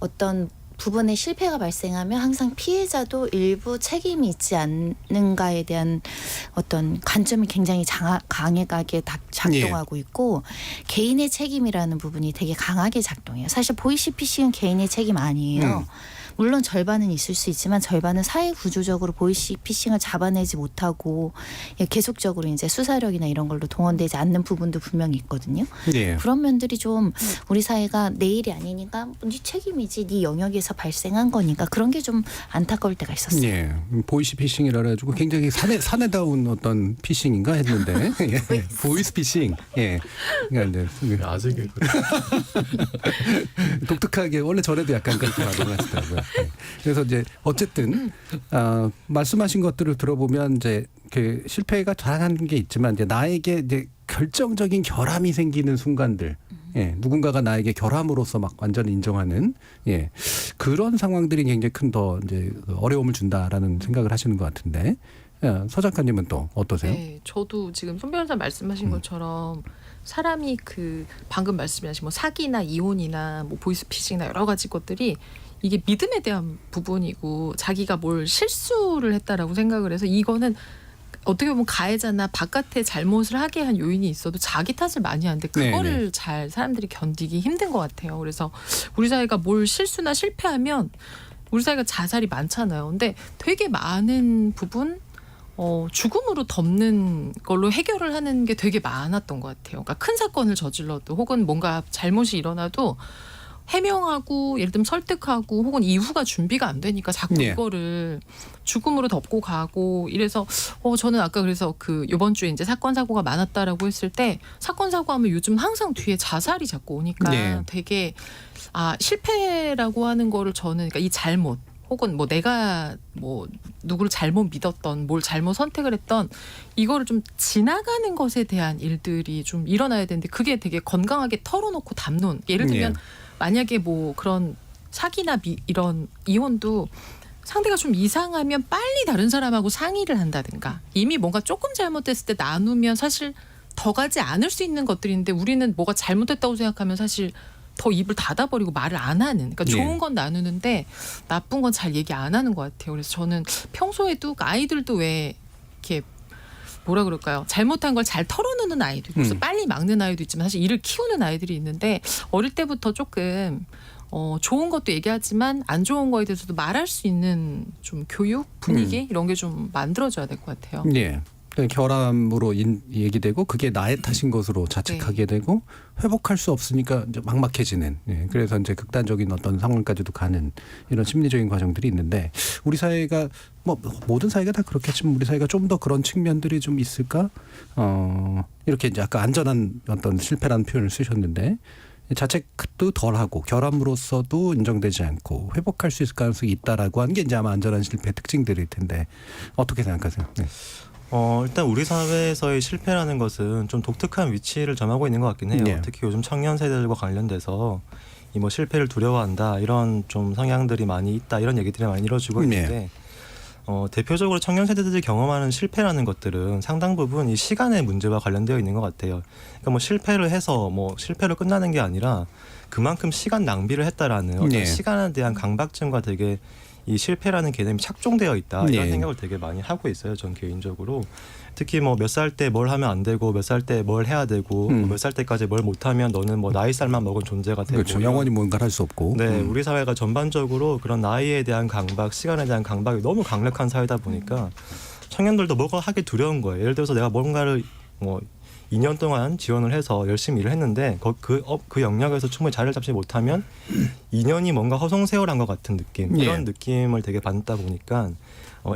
어떤 부분에 실패가 발생하면 항상 피해자도 일부 책임이 있지 않는가에 대한 어떤 관점이 굉장히 강하게 작동하고 있고 개인의 책임이라는 부분이 되게 강하게 작동해요. 사실 보이시피싱은 개인의 책임 아니에요. 물론 절반은 있을 수 있지만 절반은 사회 구조적으로 보이시피싱을 잡아내지 못하고 계속적으로 이제 수사력이나 이런 걸로 동원되지 않는 부분도 분명히 있거든요. 그런 면들이 좀 우리 사회가 내 일이 아니니까 네 책임이지 네 영역에서 발생한 거니까 그런 게 좀 안타까울 때가 있었어요. 보이시피싱이라 가지고 굉장히 사내다운 어떤 피싱인가 했는데 보이스피싱. 아직 독특하게 원래 전에도 약간 그렇게 말씀하시더라고요. 그래서 이제 어쨌든 말씀하신 것들을 들어보면 이제 그 실패가 다양한 게 있지만 이제 나에게 이제 결정적인 결함이 생기는 순간들, 누군가가 나에게 결함으로서 막 완전히 인정하는 그런 상황들이 굉장히 큰 더 이제 어려움을 준다라는 생각을 하시는 것 같은데 서 작가님은 또 어떠세요? 네, 저도 지금 손 변호사 말씀하신 것처럼 사람이 그 방금 말씀하신 뭐 사기나 이혼이나 뭐 보이스피싱이나 여러 가지 것들이 이게 믿음에 대한 부분이고 자기가 뭘 실수를 했다라고 생각을 해서 이거는 어떻게 보면 가해자나 바깥에 잘못을 하게 한 요인이 있어도 자기 탓을 많이 하는데 그거를 잘 사람들이 견디기 힘든 것 같아요. 그래서 우리 사회가 뭘 실수나 실패하면 우리 사회가 자살이 많잖아요. 근데 되게 많은 부분 죽음으로 덮는 걸로 해결을 하는 게 되게 많았던 것 같아요. 그러니까 큰 사건을 저질러도 혹은 뭔가 잘못이 일어나도 해명하고 예를 들면 설득하고 혹은 이후가 준비가 안 되니까 자꾸 이거를 죽음으로 덮고 가고 이래서 저는 아까 그래서 그 이번 주에 이제 사건 사고가 많았다라고 했을 때 사건 사고 하면 요즘 항상 뒤에 자살이 자꾸 오니까 되게 실패라고 하는 거를 저는 그러니까 이 잘못 혹은 뭐 내가 뭐 누구를 잘못 믿었던 뭘 잘못 선택을 했던 이거를 좀 지나가는 것에 대한 일들이 좀 일어나야 되는데 그게 되게 건강하게 털어놓고 담론 예를 들면 만약에 뭐 그런 사기나 이런 이혼도 상대가 좀 이상하면 빨리 다른 사람하고 상의를 한다든가 이미 뭔가 조금 잘못됐을 때 나누면 사실 더 가지 않을 수 있는 것들인데 우리는 뭐가 잘못됐다고 생각하면 사실 더 입을 닫아버리고 말을 안 하는 그러니까 좋은 건 나누는데 나쁜 건 잘 얘기 안 하는 것 같아요. 그래서 저는 평소에도 아이들도 왜 이렇게 뭐라 그럴까요? 잘못한 걸 잘 털어놓는 아이도 있고 그래서 빨리 막는 아이도 있지만 사실 이를 키우는 아이들이 있는데 어릴 때부터 조금 좋은 것도 얘기하지만 안 좋은 거에 대해서도 말할 수 있는 좀 교육 분위기 이런 게 좀 만들어져야 될 것 같아요. 결함으로 얘기되고 그게 나의 탓인 것으로 자책하게 되고 회복할 수 없으니까 이제 막막해지는 그래서 이제 극단적인 어떤 상황까지도 가는 이런 심리적인 과정들이 있는데 우리 사회가 뭐 모든 사회가 다 그렇겠지만 우리 사회가 좀 더 그런 측면들이 좀 있을까? 이렇게 이제 아까 안전한 어떤 실패라는 표현을 쓰셨는데 자책도 덜하고 결함으로서도 인정되지 않고 회복할 수 있을 가능성이 있다라고 하는 게 이제 아마 안전한 실패 특징들일 텐데 어떻게 생각하세요? 일단 우리 사회에서의 실패라는 것은 좀 독특한 위치를 점하고 있는 것 같긴 해요. 특히 요즘 청년 세대들과 관련돼서 이 뭐 실패를 두려워한다 이런 좀 성향들이 많이 있다 이런 얘기들이 많이 이루어지고 있는데 대표적으로 청년 세대들이 경험하는 실패라는 것들은 상당 부분 이 시간의 문제와 관련되어 있는 것 같아요. 그러니까 뭐 실패를 해서 뭐 실패로 끝나는 게 아니라 그만큼 시간 낭비를 했다라는 어떤 시간에 대한 강박증과 되게 이 실패라는 개념이 착종되어 있다 이런 생각을 되게 많이 하고 있어요. 전 개인적으로 특히 뭐 몇 살 때 뭘 하면 안 되고 몇 살 때 뭘 해야 되고 몇 살 때까지 뭘 못하면 너는 뭐 나이살만 먹은 존재가 되고 그렇죠. 영원히 뭔가를 할 수 없고. 네, 우리 사회가 전반적으로 그런 나이에 대한 강박, 시간에 대한 강박이 너무 강력한 사회다 보니까 청년들도 뭐가 하기 두려운 거예요. 예를 들어서 내가 뭔가를 뭐 2년 동안 지원을 해서 열심히 일을 했는데 그 영역에서 충분히 자리를 잡지 못하면 2년이 뭔가 허송세월한 것 같은 느낌 이런 느낌을 되게 받다 보니까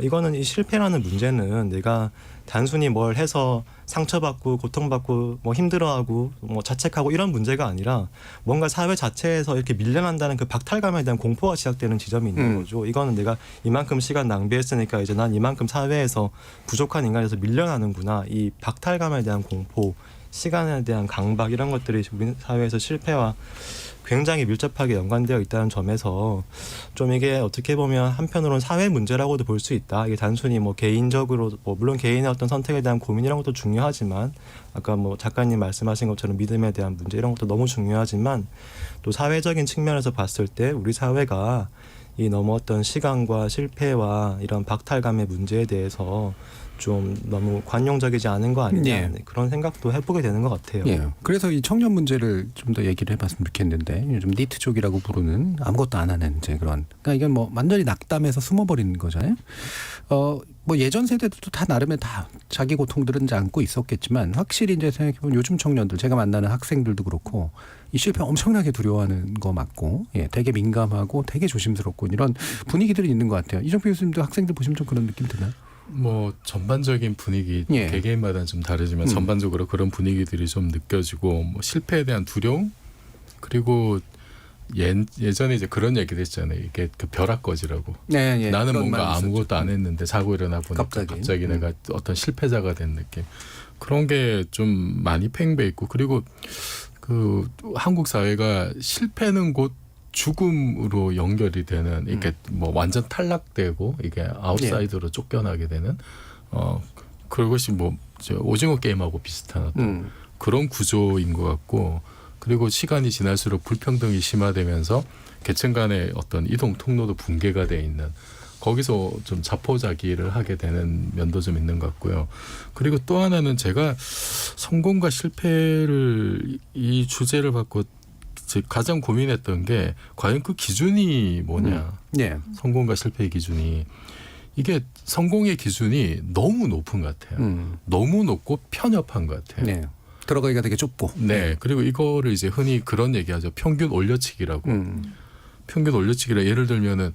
이거는 이 실패라는 문제는 내가 단순히 뭘 해서 상처받고 고통받고 뭐 힘들어하고 뭐 자책하고 이런 문제가 아니라 뭔가 사회 자체에서 이렇게 밀려난다는 그 박탈감에 대한 공포가 시작되는 지점이 있는 거죠. 이거는 내가 이만큼 시간 낭비했으니까 이제 난 이만큼 사회에서 부족한 인간에서 밀려나는구나. 이 박탈감에 대한 공포, 시간에 대한 강박 이런 것들이 우리 사회에서 실패와 굉장히 밀접하게 연관되어 있다는 점에서 좀 이게 어떻게 보면 한편으로는 사회 문제라고도 볼 수 있다. 이게 단순히 뭐 개인적으로 뭐 물론 개인의 어떤 선택에 대한 고민이란 것도 중요하지만 아까 뭐 작가님 말씀하신 것처럼 믿음에 대한 문제 이런 것도 너무 중요하지만 또 사회적인 측면에서 봤을 때 우리 사회가 이 넘어왔던 시간과 실패와 이런 박탈감의 문제에 대해서 좀 너무 관용적이지 않은 거 아니냐 그런 생각도 해보게 되는 것 같아요. 그래서 이 청년 문제를 좀 더 얘기를 해봤으면 좋겠는데 요즘 니트족이라고 부르는 아무것도 안 하는 이제 그런 그러니까 이건 뭐 완전히 낙담해서 숨어버리는 거잖아요. 뭐 예전 세대들도 다 나름의 다 자기 고통들은 이제 안고 있었겠지만 확실히 이제 생각해보면 요즘 청년들 제가 만나는 학생들도 그렇고 이 실패 엄청나게 두려워하는 거 맞고 되게 민감하고 되게 조심스럽고 이런 분위기들이 있는 것 같아요. 이정표 교수님도 학생들 보시면 좀 그런 느낌 드나요? 뭐 전반적인 분위기 개개인마다 좀 다르지만 전반적으로 그런 분위기들이 좀 느껴지고 뭐 실패에 대한 두려움 그리고 예전에 이제 그런 얘기도 했잖아요. 이게 그 벼락거지라고. 나는 뭔가 아무것도 안 했는데 자고 일어나 보니까 갑자기 내가 어떤 실패자가 된 느낌. 그런 게 좀 많이 팽배 있고 그리고 그 한국 사회가 실패는 곧 죽음으로 연결이 되는 이게 뭐 완전 탈락되고 이게 아웃사이더로 쫓겨나게 되는 그것이 뭐 오징어 게임하고 비슷한 어떤 그런 구조인 것 같고 그리고 시간이 지날수록 불평등이 심화되면서 계층 간의 어떤 이동 통로도 붕괴가 돼 있는 거기서 좀 자포자기를 하게 되는 면도 좀 있는 것 같고요. 그리고 또 하나는 제가 성공과 실패를 이 주제를 받고 가장 고민했던 게 과연 그 기준이 뭐냐. 성공과 실패의 기준이. 이게 성공의 기준이 너무 높은 것 같아요. 너무 높고 편협한 것 같아요. 들어가기가 되게 좁고. 그리고 이거를 이제 흔히 그런 얘기하죠. 평균 올려치기라고. 평균 올려치기라 예를 들면은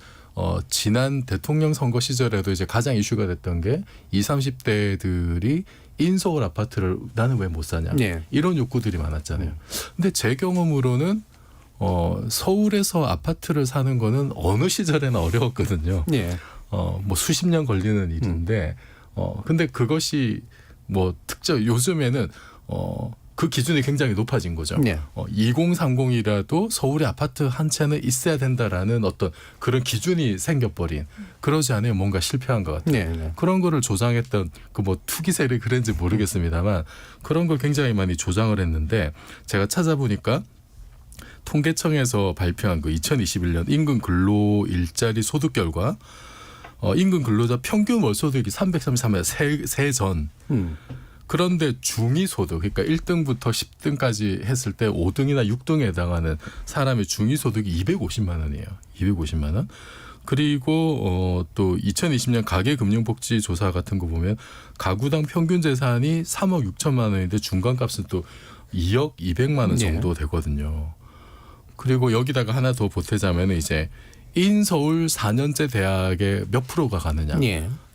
지난 대통령 선거 시절에도 이제 가장 이슈가 됐던 게 20, 30대들이 인서울 아파트를 나는 왜 못 사냐 이런 욕구들이 많았잖아요. 근데 제 경험으로는 서울에서 아파트를 사는 거는 어느 시절에나 어려웠거든요. 뭐 수십 년 걸리는 일인데 근데 그것이 뭐 요즘에는 그 기준이 굉장히 높아진 거죠. 2030이라도 서울에 아파트 한 채는 있어야 된다라는 어떤 그런 기준이 생겨버린 그러지 않으면 뭔가 실패한 것 같아요. 그런 거를 조장했던 그 뭐 투기세를 그런지 모르겠습니다만 그런 걸 굉장히 많이 조장을 했는데 제가 찾아보니까 통계청에서 발표한 그 2021년 임금 근로 일자리 소득 결과 임금 근로자 평균 월 소득이 333만 세전 그런데 중위소득 그러니까 1등부터 10등까지 했을 때 5등이나 6등에 해당하는 사람의 중위소득이 250만 원이에요. 250만 원. 그리고 또 2020년 가계금융복지조사 같은 거 보면 가구당 평균 재산이 3억 6천만 원인데 중간값은 또 2억 200만 원 정도 되거든요. 그리고 여기다가 하나 더 보태자면 이제 인서울 4년제 대학에 몇 프로가 가느냐.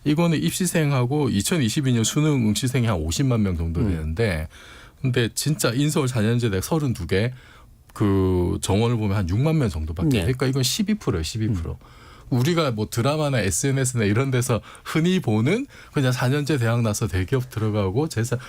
이거는 입시생하고 2022년 수능 응시생이 한 50만 명 정도 되는데 근데 진짜 인서울 4년제 대학 32개 그 정원을 보면 한 6만 명 정도밖에 그러니까 이건 12%예요. 12%. 우리가 뭐 드라마나 SNS나 이런 데서 흔히 보는 그냥 4년제 대학 나서 대기업 들어가고 재산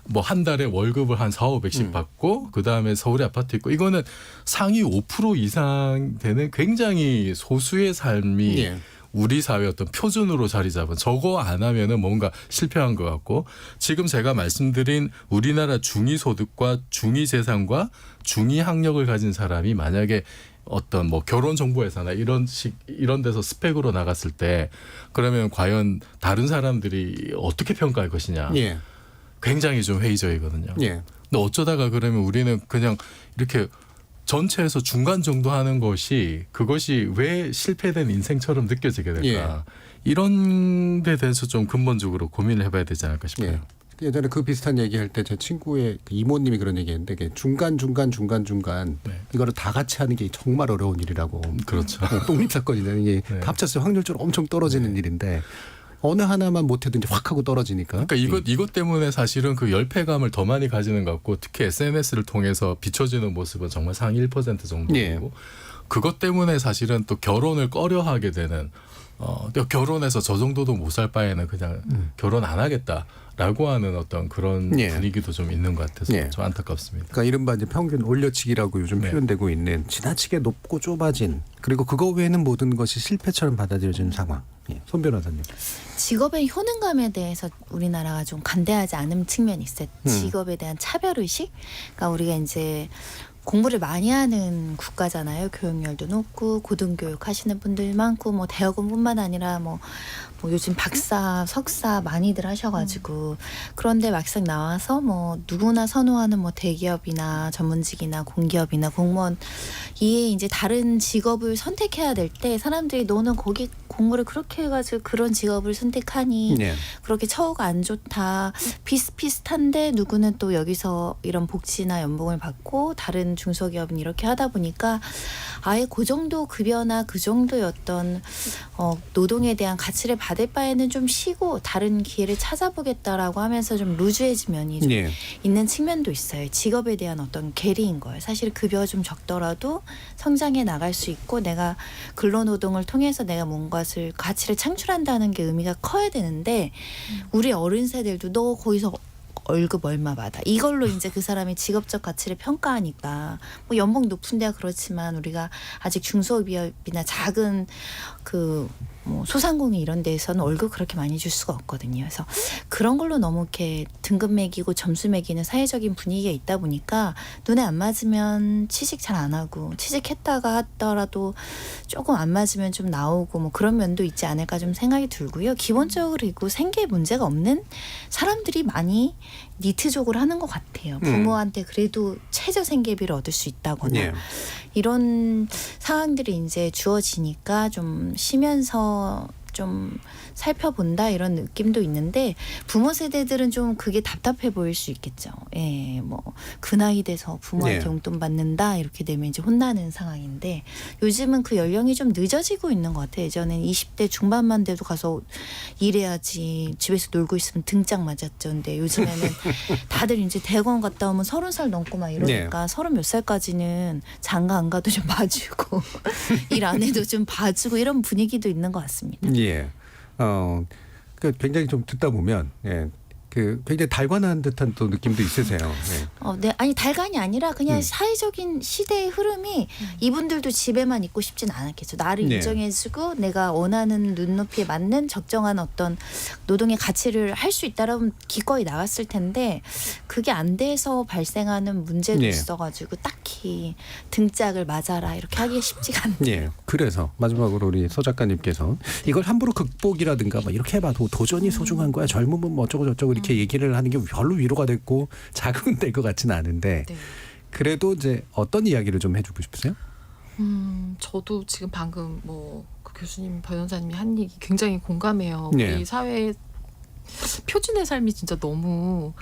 뭐 한 달에 월급을 한 4,500씩 받고 그다음에 서울에 아파트 있고 이거는 상위 5% 이상 되는 굉장히 소수의 삶이 예. 우리 사회의 어떤 표준으로 자리 잡은 저거 안 하면은 뭔가 실패한 것 같고 지금 제가 말씀드린 우리나라 중위소득과 중위재산과 중위학력을 가진 사람이 만약에 어떤 뭐 결혼정보회사나 이런 데서 스펙으로 나갔을 때 그러면 과연 다른 사람들이 어떻게 평가할 것이냐. 예. 굉장히 좀 회의적이거든요. 예. 근데 어쩌다가 그러면 우리는 그냥 이렇게 전체에서 중간 정도 하는 것이 그것이 왜 실패된 인생처럼 느껴지게 될까. 예. 이런 데 대해서 좀 근본적으로 고민을 해봐야 되지 않을까 싶어요. 예. 예전에 그 비슷한 얘기할 때 제 친구의 그 이모님이 그런 얘기했는데 중간 네. 이거를 다 같이 하는 게 정말 어려운 일이라고. 그렇죠. 독립 사건이네. 이게 네. 다 합쳤을 때 확률적으로 엄청 떨어지는 일인데 어느 하나만 못해도 이제 확 하고 떨어지니까. 그러니까 이것 때문에 사실은 그 열패감을 더 많이 가지는 것 같고 특히 SNS를 통해서 비춰지는 모습은 정말 상위 1% 정도고 예. 그것 때문에 사실은 또 결혼을 꺼려하게 되는 결혼해서 저 정도도 못 살 바에는 그냥 결혼 안 하겠다라고 하는 어떤 그런 예. 분위기도 좀 있는 것 같아서 예. 좀 안타깝습니다. 그러니까 이른바 이제 평균 올려치기라고 요즘 네. 표현되고 있는 지나치게 높고 좁아진 그리고 그거 외에는 모든 것이 실패처럼 받아들여지는 상황. 예. 손 변호사님. 직업의 효능감에 대해서 우리나라가 좀 관대하지 않은 측면이 있어요. 직업에 대한 차별의식. 그러니까 우리가 이제 공부를 많이 하는 국가잖아요. 교육열도 높고 고등교육 하시는 분들 많고 뭐 대학원뿐만 아니라 뭐 요즘 박사, 석사 많이들 하셔가지고 그런데 막상 나와서 뭐 누구나 선호하는 뭐 대기업이나 전문직이나 공기업이나 공무원 이에 이제 다른 직업을 선택해야 될 때 사람들이 너는 거기 공부를 그렇게 해가지고 그런 직업을 선택하니 네. 그렇게 처우가 안 좋다. 비슷비슷한데 누구는 또 여기서 이런 복지나 연봉을 받고 다른 중소기업은 이렇게 하다 보니까 아예 그 정도 급여나 그 정도의 어떤 노동에 대한 가치를 받을 바에는 좀 쉬고 다른 기회를 찾아보겠다라고 하면서 좀 루즈해진 면이 좀 네. 있는 측면도 있어요. 직업에 대한 어떤 괴리인 거예요. 사실 급여가 좀 적더라도 성장해 나갈 수 있고 내가 근로노동을 통해서 내가 뭔가 가치를 창출한다는 게 의미가 커야 되는데 우리 어른 세대들도 너 거기서 월급 얼마 받아 이걸로 이제 그 사람의 직업적 가치를 평가하니까 뭐 연봉 높은 데야 그렇지만 우리가 아직 중소기업이나 작은 그 뭐 소상공인 이런 데에서는 월급 그렇게 많이 줄 수가 없거든요. 그래서 그런 걸로 너무 이렇게 등급 매기고 점수 매기는 사회적인 분위기가 있다 보니까 눈에 안 맞으면 취직 잘 안 하고 취직했다가 하더라도 조금 안 맞으면 좀 나오고 뭐 그런 면도 있지 않을까 좀 생각이 들고요. 기본적으로 그리고 생계에 문제가 없는 사람들이 많이 니트족을 하는 것 같아요. 부모한테 그래도 최저 생계비를 얻을 수 있다거나 예. 이런 상황들이 이제 주어지니까 좀 쉬면서 좀 살펴본다 이런 느낌도 있는데 부모 세대들은 좀 그게 답답해 보일 수 있겠죠. 예, 뭐 그 나이 돼서 부모한테 네. 용돈 받는다 이렇게 되면 이제 혼나는 상황인데 요즘은 그 연령이 좀 늦어지고 있는 것 같아요. 예전엔 20대 중반만 돼도 가서 일해야지 집에서 놀고 있으면 등짝 맞았죠. 근데 요즘에는 다들 이제 대학원 갔다 오면 30살 넘고 막 이러니까 30 몇 살까지는 장가 안 가도 좀 봐주고 일 안 해도 좀 봐주고 이런 분위기도 있는 것 같습니다. 예. 그 굉장히 좀 듣다 보면 예. 그 굉장히 달관한 듯한 또 느낌도 있으세요. 예. 네, 아니 달간이 아니라 그냥 사회적인 시대의 흐름이 이분들도 집에만 있고 싶진 않았겠죠. 나를 네. 인정해주고 내가 원하는 눈높이에 맞는 적정한 어떤 노동의 가치를 할 수 있다라면 기꺼이 나갔을 텐데 그게 안 돼서 발생하는 문제도 네. 있어가지고 딱히 등짝을 맞아라 이렇게 하기가 쉽지가 않네요. 예. 그래서 마지막으로 우리 서 작가님께서 이걸 함부로 극복이라든가 막 이렇게 해봐도 도전이 소중한 거야. 젊으면 뭐 어쩌고 저쩌고 이렇게 얘기를 하는 게 별로 위로가 됐고 자극은 될 것 같지는 않은데 네. 그래도 이제 어떤 이야기를 좀 해주고 싶으세요? 저도 지금 방금 뭐 그 교수님 변호사님이 한 얘기 굉장히 공감해요. 네. 우리 사회 표준의 삶이 진짜 너무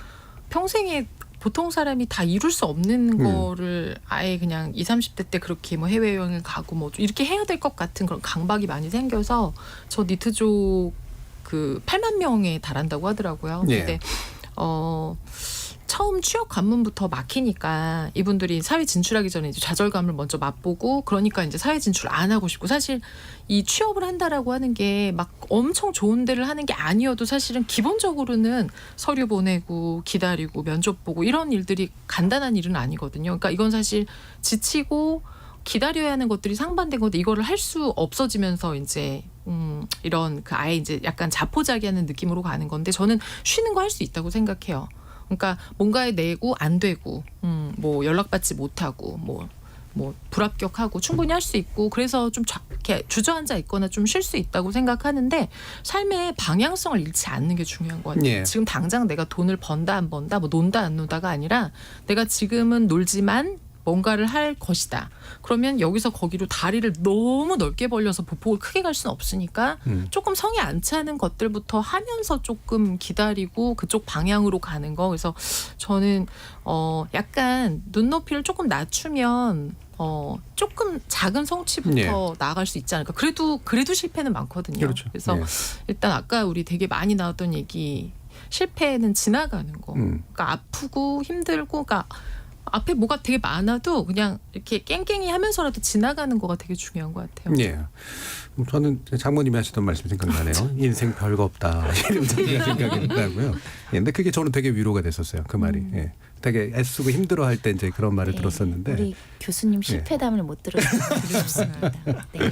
평생에 보통 사람이 다 이룰 수 없는 거를 아예 그냥 20, 30대 때 그렇게 뭐 해외여행을 가고 뭐 이렇게 해야 될 것 같은 그런 강박이 많이 생겨서 저 니트족 그 8만 명에 달한다고 하더라고요. 네. 근데 처음 취업 관문부터 막히니까 이분들이 사회 진출하기 전에 이제 좌절감을 먼저 맛보고 그러니까 이제 사회 진출 안 하고 싶고 사실 이 취업을 한다라고 하는 게 막 엄청 좋은 데를 하는 게 아니어도 사실은 기본적으로는 서류 보내고 기다리고 면접 보고 이런 일들이 간단한 일은 아니거든요. 그러니까 이건 사실 지치고 기다려야 하는 것들이 상반된 건데 이거를 할 수 없어지면서 이제 이런 그 아예 이제 약간 자포자기하는 느낌으로 가는 건데 저는 쉬는 거 할 수 있다고 생각해요. 그러니까 뭔가에 내고 안 되고 뭐 연락받지 못하고 뭐 불합격하고 충분히 할 수 있고 그래서 좀 이렇게 주저앉아 있거나 좀 쉴 수 있다고 생각하는데 삶의 방향성을 잃지 않는 게 중요한 것 같아요. 예. 지금 당장 내가 돈을 번다 안 번다 뭐 논다 안 논다가 아니라 내가 지금은 놀지만 뭔가를 할 것이다. 그러면 여기서 거기로 다리를 너무 넓게 벌려서 보폭을 크게 갈 수는 없으니까 조금 성에 안 차는 것들부터 하면서 조금 기다리고 그쪽 방향으로 가는 거. 그래서 저는 약간 눈높이를 조금 낮추면 조금 작은 성취부터 나아갈 수 있지 않을까. 그래도 실패는 많거든요. 그렇죠. 그래서 일단 아까 우리 되게 많이 나왔던 얘기 실패는 지나가는 거. 그러니까 아프고 힘들고 그러니까 앞에 뭐가 되게 많아도 그냥 이렇게 깽깽이 하면서라도 지나가는 거가 되게 중요한 것 같아요. 예. 저는 장모님이 하시던 말씀 생각나네요. 인생 별거 없다. 이런 생각이 나고요. 예, 근데 그게 저는 되게 위로가 됐었어요. 그 말이. 예. 되게 애쓰고 힘들어할 때 이제 그런 말을 들었었는데. 우리 교수님 실패담을 못 들었습니다. 네.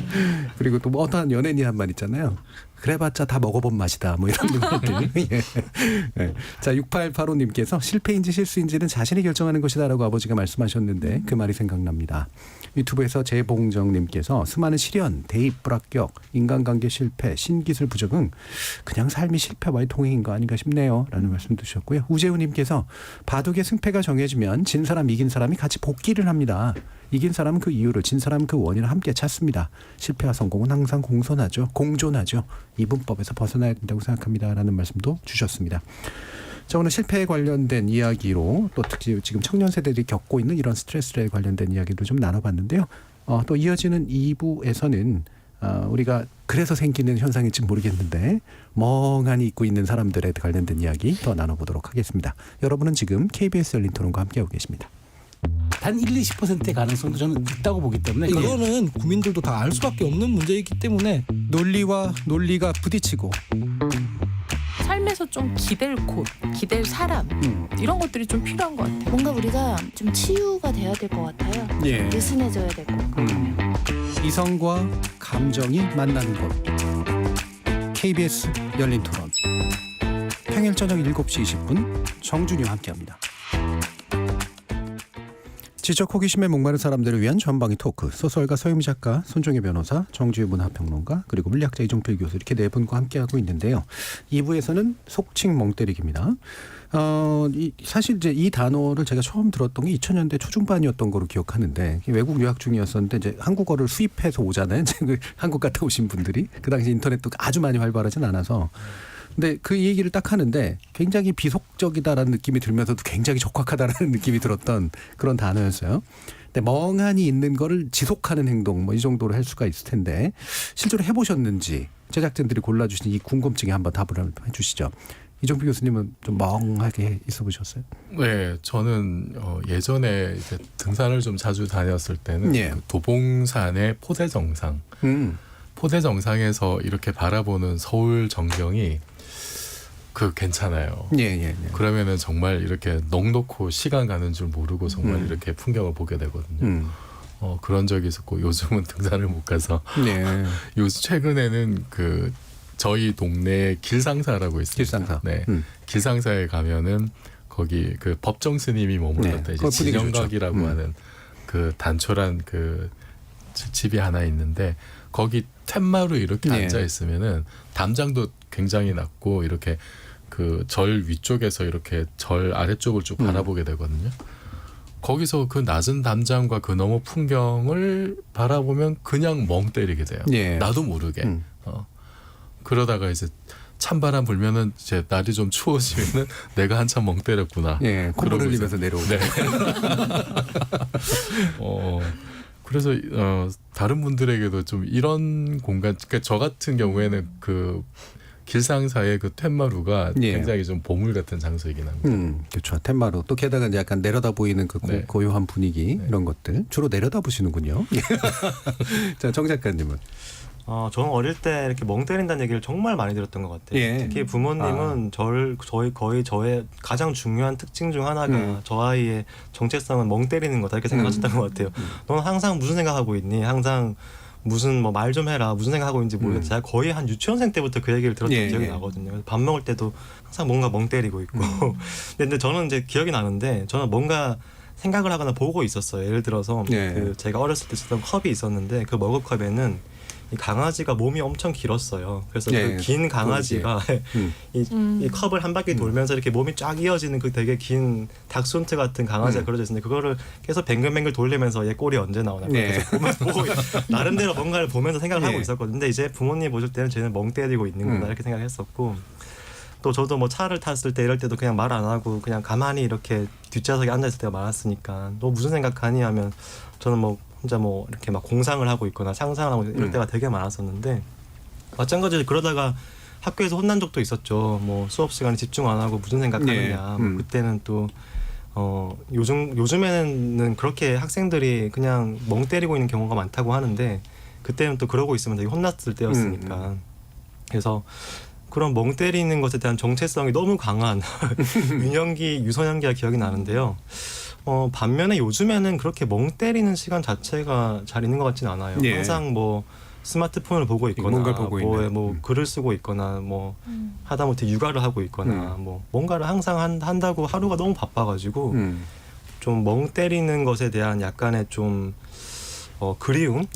그리고 또 뭐 어떠한 연예인이 한 말 있잖아요. 그래봤자 다 먹어본 맛이다. 뭐 이런 것들. 예. 예. 자, 6885님께서 실패인지 실수인지는 자신이 결정하는 것이다라고 아버지가 말씀하셨는데 그 말이 생각납니다. 유튜브에서 재봉정님께서 수많은 시련, 대입 불합격, 인간관계 실패, 신기술 부적응 그냥 삶이 실패와의 동행인 거 아닌가 싶네요. 라는 말씀 주셨고요. 우재우님께서 바둑의 승패가 정해지면 진 사람 이긴 사람이 같이 복귀를 합니다. 이긴 사람은 그 이유를 진 사람은 그 원인을 함께 찾습니다. 실패와 성공은 항상 공존하죠. 이분법에서 벗어나야 된다고 생각합니다. 라는 말씀도 주셨습니다. 자, 오늘 실패에 관련된 이야기로 또 특히 지금 청년 세대들이 겪고 있는 이런 스트레스에 관련된 이야기도 좀 나눠봤는데요. 또 이어지는 2부에서는 우리가 그래서 생기는 현상일지 모르겠는데 멍하니 잊고 있는 사람들에 관련된 이야기 더 나눠보도록 하겠습니다. 여러분은 지금 KBS 열린 토론과 함께하고 계십니다. 단 1-20%의 가능성도 저는 있다고 보기 때문에 이거는 국민들도 다 알 수밖에 없는 문제이기 때문에 논리와 논리가 부딪히고 삶에서 좀 기댈 곳, 기댈 사람 이런 것들이 좀 필요한 것 같아요. 뭔가 우리가 좀 치유가 돼야 될 것 같아요. 예. 느슨해져야 될 것 같고. 이성과 감정이 만나는 곳. KBS 열린 토론. 평일 저녁 7시 20분 정준이와 함께합니다. 지적 호기심에 목마른 사람들을 위한 전방위 토크. 소설가 서유미 작가, 손종혜 변호사, 정주희 문화평론가, 그리고 물리학자 이종필 교수 이렇게 네 분과 함께하고 있는데요. 2부에서는 속칭 멍때리기입니다. 사실 이제 이 단어를 제가 처음 들었던 게 2000년대 초중반이었던 거로 기억하는데 외국 유학 중이었었는데 이제 한국어를 수입해서 오잖아요. 한국 갔다 오신 분들이 그 당시 인터넷도 아주 많이 활발하진 않아서. 근데 그 얘기를 딱 하는데 굉장히 비속적이다라는 느낌이 들면서도 굉장히 적확하다라는 느낌이 들었던 그런 단어였어요. 근데 멍하니 있는 거를 지속하는 행동 뭐 이 정도로 할 수가 있을 텐데 실제로 해보셨는지 제작진들이 골라주신 이 궁금증에 한번 답을 해주시죠. 이종필 교수님은 좀 멍하게 있어 보셨어요? 네, 저는 예전에 이제 등산을 좀 자주 다녔을 때는 그 도봉산의 포대 정상, 포대 정상에서 이렇게 바라보는 서울 전경이 괜찮아요. 예. 그러면은 정말 이렇게 넋놓고 시간 가는 줄 모르고 정말 이렇게 풍경을 보게 되거든요. 그런 적이 있었고 요즘은 등산을 못 가서 요즘 최근에는 저희 동네에 길상사라고 있습니다. 길상사. 네. 길상사에 가면은 거기 법정 스님이 머물렀던 이제 진영각이라고 하는 단촐한 집이 하나 있는데 거기 툇마루 이렇게 앉아 있으면은 담장도 굉장히 낮고 이렇게 절 위쪽에서 이렇게 절 아래쪽을 쭉 바라보게 되거든요. 거기서 낮은 담장과 너머 풍경을 바라보면 그냥 멍 때리게 돼요. 나도 모르게. 그러다가 이제 찬바람 불면은 이제 날이 좀 추워지면은 내가 한참 멍 때렸구나. 콧물 흘리면서 내려오고. 네. 그래서 다른 분들에게도 좀 이런 공간, 그러니까 저 같은 경우에는 길상사의 그 툇마루가 굉장히 좀 보물 같은 장소이긴 합니다. 그렇죠. 툇마루. 또 게다가 이제 약간 내려다 보이는 그 고요한 분위기 이런 것들 주로 내려다 보시는군요. 자, 정 작가님은. 저는 어릴 때 이렇게 멍 때린다는 얘기를 정말 많이 들었던 것 같아요. 특히 부모님은 저의 가장 중요한 특징 중 하나가 저 아이의 정체성은 멍 때리는 거다 이렇게 생각하셨던 것 같아요. 너는 항상 무슨 생각하고 있니? 항상 무슨 뭐 말 좀 해라. 무슨 생각하고 있는지 모르겠어요. 제가 거의 한 유치원생 때부터 그 얘기를 들었던 기억이 나거든요. 밥 먹을 때도 항상 뭔가 멍 때리고 있고. 근데 저는 이제 기억이 나는데 저는 뭔가 생각을 하거나 보고 있었어요. 예를 들어서 그 제가 어렸을 때 쓰던 컵이 있었는데 그 머그컵에는 이 강아지가 몸이 엄청 길었어요. 그래서 그 긴 강아지가 이 컵을 한 바퀴 돌면서 이렇게 몸이 쫙 이어지는 그 되게 긴 닥스훈트 같은 강아지가 그려져 있는데 그거를 계속 뱅글뱅글 돌리면서 얘 꼴이 언제 나오나 계속 보고 나름대로 뭔가를 보면서 생각을 하고 있었거든요. 근데 이제 부모님 보실 때는 쟤는 멍 때리고 있는구나 이렇게 생각했었고 또 저도 뭐 차를 탔을 때 이럴 때도 그냥 말 안 하고 그냥 가만히 이렇게 뒷좌석에 앉아있을 때가 많았으니까 너 무슨 생각하니 하면 저는 뭐 혼자 뭐 이렇게 막 공상을 하고 있거나 상상을 하고 이럴 때가 되게 많았었는데 마찬가지로 그러다가 학교에서 혼난 적도 있었죠. 뭐 수업 시간에 집중 안 하고 무슨 생각하느냐. 뭐 그때는 또 요즘에는 그렇게 학생들이 그냥 멍 때리고 있는 경우가 많다고 하는데 그때는 또 그러고 있으면 되게 혼났을 때였으니까 그래서 그런 멍 때리는 것에 대한 정체성이 너무 강한 유소년기가 기억이 나는데요. 반면에 요즘에는 그렇게 멍 때리는 시간 자체가 잘 있는 것 같지는 않아요. 항상 뭐 스마트폰을 보고 있거나 뭐 글을 쓰고 있거나 뭐 하다못해 육아를 하고 있거나 뭐 뭔가를 항상 한다고 하루가 너무 바빠가지고 좀 멍 때리는 것에 대한 약간의 좀 그리움?